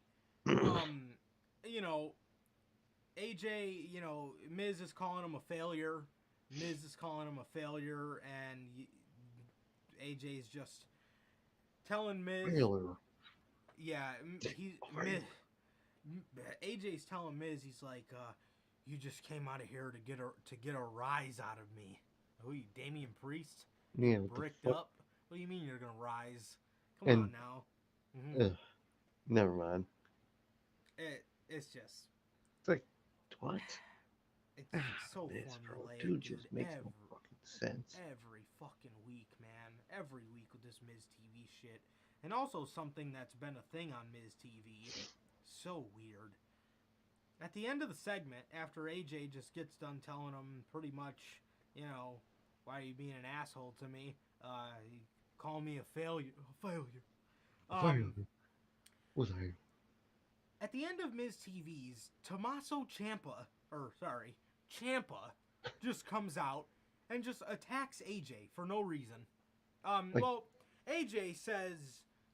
you know, AJ, you know, Miz is calling him a failure. Miz is calling him a failure, and AJ's just telling Miz, Failure. yeah, AJ's telling Miz, he's like, you just came out of here to get a rise out of me. Who you, Damian Priest? Yeah, Getting what the bricked fuck? up? What do you mean you're gonna rise? Come And on now. never mind. It's just It's like, what? it's Ah, so this, bro. formulaic, Dude dude. just makes no fucking sense. Every fucking week, man. Every week with this Miz TV shit. And also something that's been a thing on Miz TV. So weird. At the end of the segment, after AJ just gets done telling him pretty much, you know, why are you being an asshole to me? You call me a failure. A failure. Failure. Was I? At the end of Miz TV's, Ciampa just comes out and just attacks AJ for no reason. Like, Well, AJ says,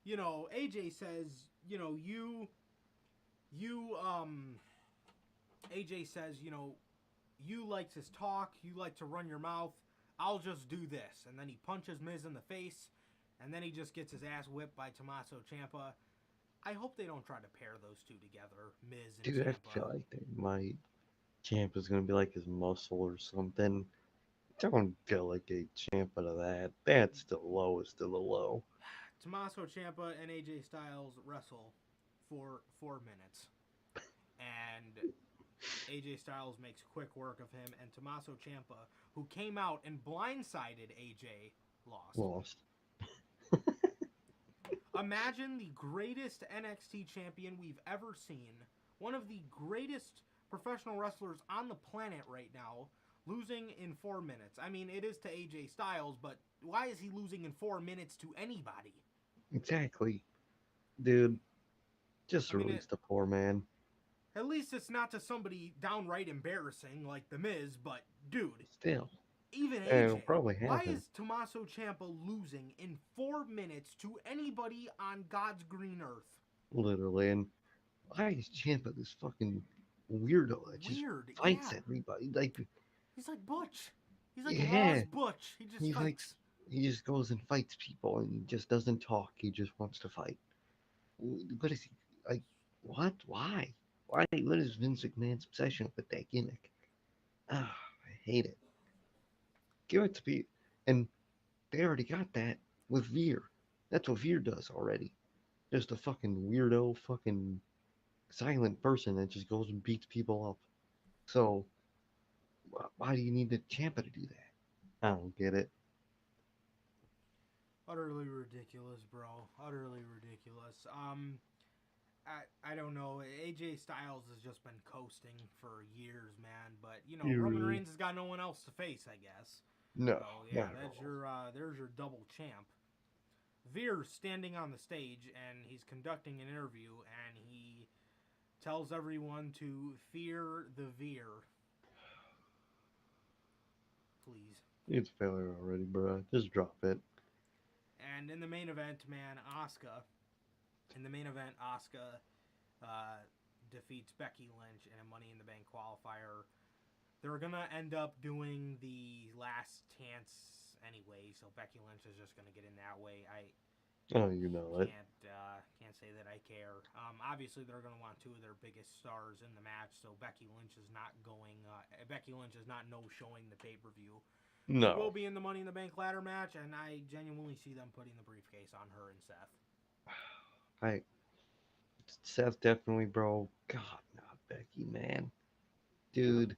you know, AJ says, you know, you like to talk, you like to run your mouth, I'll just do this. And then he punches Miz in the face, and then he just gets his ass whipped by Tommaso Ciampa. I hope they don't try to pair those two together, Miz and dude, I feel Ciampa. like they might. Champ is gonna be like his muscle or something. Don't feel like a champ out of that. That's the lowest of the low. Tommaso Ciampa and AJ Styles wrestle for 4 minutes. And AJ Styles makes quick work of him, and Tommaso Ciampa, who came out and blindsided AJ, lost. Lost. Imagine the greatest NXT champion we've ever seen, one of the greatest professional wrestlers on the planet right now, losing in 4 minutes. I mean, it is to AJ Styles, but why is he losing in 4 minutes to anybody? Exactly. Dude, just I mean, release the poor man. at least it's not to somebody downright embarrassing like The Miz, but dude, Still. even It'll AJ. probably Why happen. is Tommaso Ciampa losing in 4 minutes to anybody on God's green earth? Literally. And why is Champa this fucking weirdo that just Weird, fights yeah. everybody? Like, He's like Butch. He's like yeah. Raw's Butch. He just He fights. likes, he just goes and fights people and he just doesn't talk. He just wants to fight. What is he, like, what? Why? Why? What is Vince McMahon's obsession with that gimmick? Ah, I hate it. Give it to me. And they already got that with Veer. That's what Veer does already. Just a fucking weirdo, fucking silent person that just goes and beats people up. So, why do you need the Champa to do that? I don't get it. Utterly ridiculous, bro. Utterly ridiculous. I don't know. AJ Styles has just been coasting for years, man. But you know, Roman Really? Reigns has got no one else to face, I guess. No, So yeah, not at that's all. your there's your double champ. Veer's standing on the stage and he's conducting an interview and he tells everyone to fear the Veer. Please. It's failure already, bro. Just drop it. And in the main event, man, Asuka. In the main event, Asuka defeats Becky Lynch in a Money in the Bank qualifier. They're gonna end up doing the last chance anyway, so Becky Lynch is just gonna get in that way. I Oh, you know it. can't say that I care. Obviously, they're gonna want two of their biggest stars in the match, so Becky Lynch is not going. Becky Lynch is not no showing the pay per view. She will No. be in the Money in the Bank ladder match, and I genuinely see them putting the briefcase on her and Seth. I Seth definitely, bro. God, not Becky, man. Dude.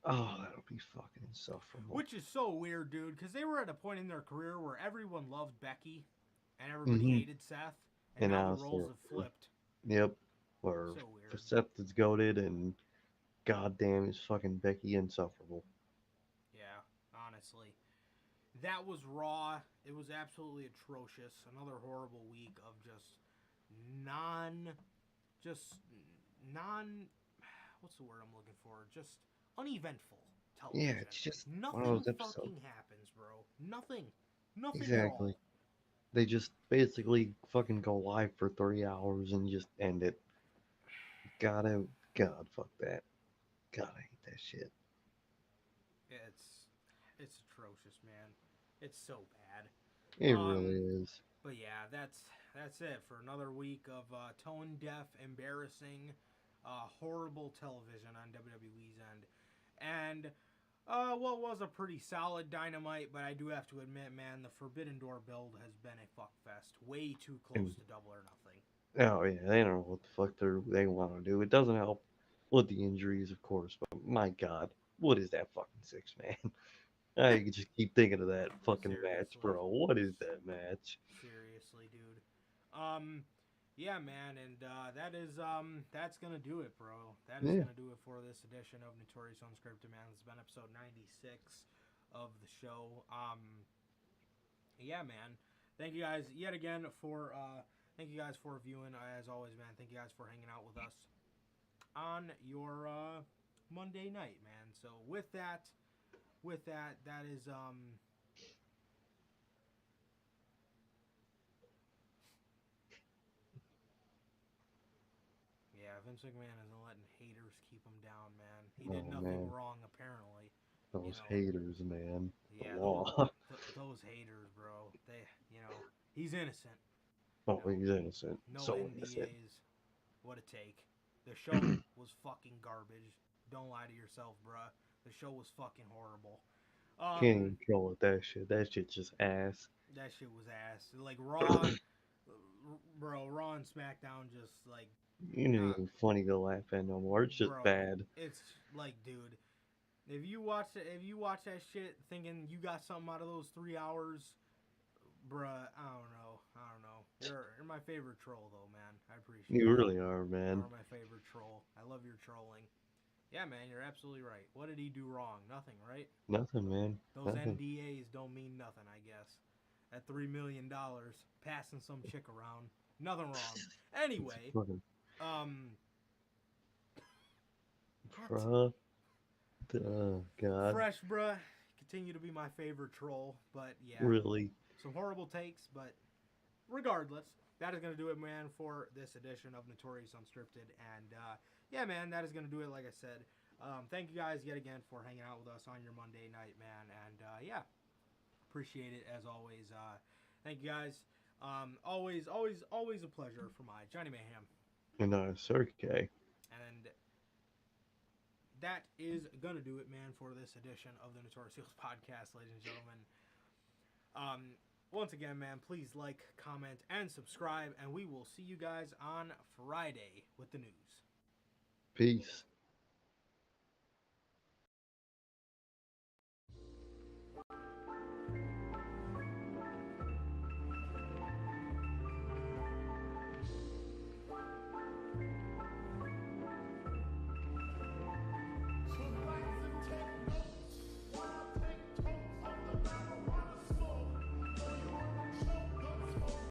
Oh, that'll be fucking insufferable. Which is so weird, dude, because they were at a point in their career where everyone loved Becky and everybody Mm-hmm. hated Seth, and And now the now roles have flipped. yep. Where So weird. Seth is goaded and goddamn is fucking Becky insufferable. Yeah, honestly. That was Raw. It was absolutely atrocious. Another horrible week of non, just non, what's the word I'm looking for? Just uneventful Yeah, television. it's just one of Nothing those episodes. fucking happens, bro. Nothing. Nothing at Exactly. all. They just basically fucking go live for 3 hours and just end it. Gotta, God, fuck that. God, I hate that shit. It's atrocious, man. It's so bad. It really Um, is. but yeah, that's it for another week of tone deaf, embarrassing, horrible television on WWE's end, and what was a pretty solid Dynamite, but I do have to admit, man, the Forbidden Door build has been a fuck fest. Way too close And to Double or Nothing. oh yeah, they don't know what the fuck they want to do. It doesn't help with the injuries, of course, but my God, what is that fucking 6 man? I just keep thinking of that fucking match, Seriously. bro. What is that match? Seriously, dude. Um, yeah, man, and that's gonna do it, bro. That is Yeah, gonna do it for this edition of Notorious Unscripted, man. This has been episode 96 of the show. Yeah, man. Thank you guys yet again for viewing. As always, man. Thank you guys for hanging out with us on your Monday night, man. So that is yeah, Vince McMahon isn't letting haters keep him down, man. He did oh nothing man, wrong, apparently. You those know, haters, man. The yeah, law. those haters, bro. He's innocent. You Oh, know, he's innocent. no So innocent. NDAs. What a take. The show was fucking garbage. Don't lie to yourself, bruh. The show was fucking horrible. Can't Um, even troll with that shit. That shit's just ass. that shit was ass. Like Raw, bro. Raw and SmackDown just like, It ain't uh, even funny to laugh at no more. It's just bro. bad. It's like, dude, if you watch that shit thinking you got something out of those 3 hours, bruh, I don't know. You're my favorite troll though, man. I appreciate You it. really are, You man. are my favorite troll. I love your trolling. Yeah, man, you're absolutely right. What did he do wrong? Nothing, right? Nothing, man. Those Nothing. NDAs don't mean nothing, I guess. At $3 million, passing some chick around, nothing wrong. It's Anyway, fucking um, what? bruh. God. Fresh, bruh. Continue to be my favorite troll, but yeah, Really. some horrible takes, but regardless, that is going to do it, man, for this edition of Notorious Unscripted. And yeah, man, that is going to do it, like I said. Thank you guys yet again for hanging out with us on your Monday night, man. And yeah, appreciate it as always. Thank you guys. Always a pleasure for my Johnny Mayhem. And Cirque. And that is going to do it, man, for this edition of the Notorious Heels podcast, ladies and gentlemen. Once again, man, please like, comment, and subscribe, and we will see you guys on Friday with the news. Peace.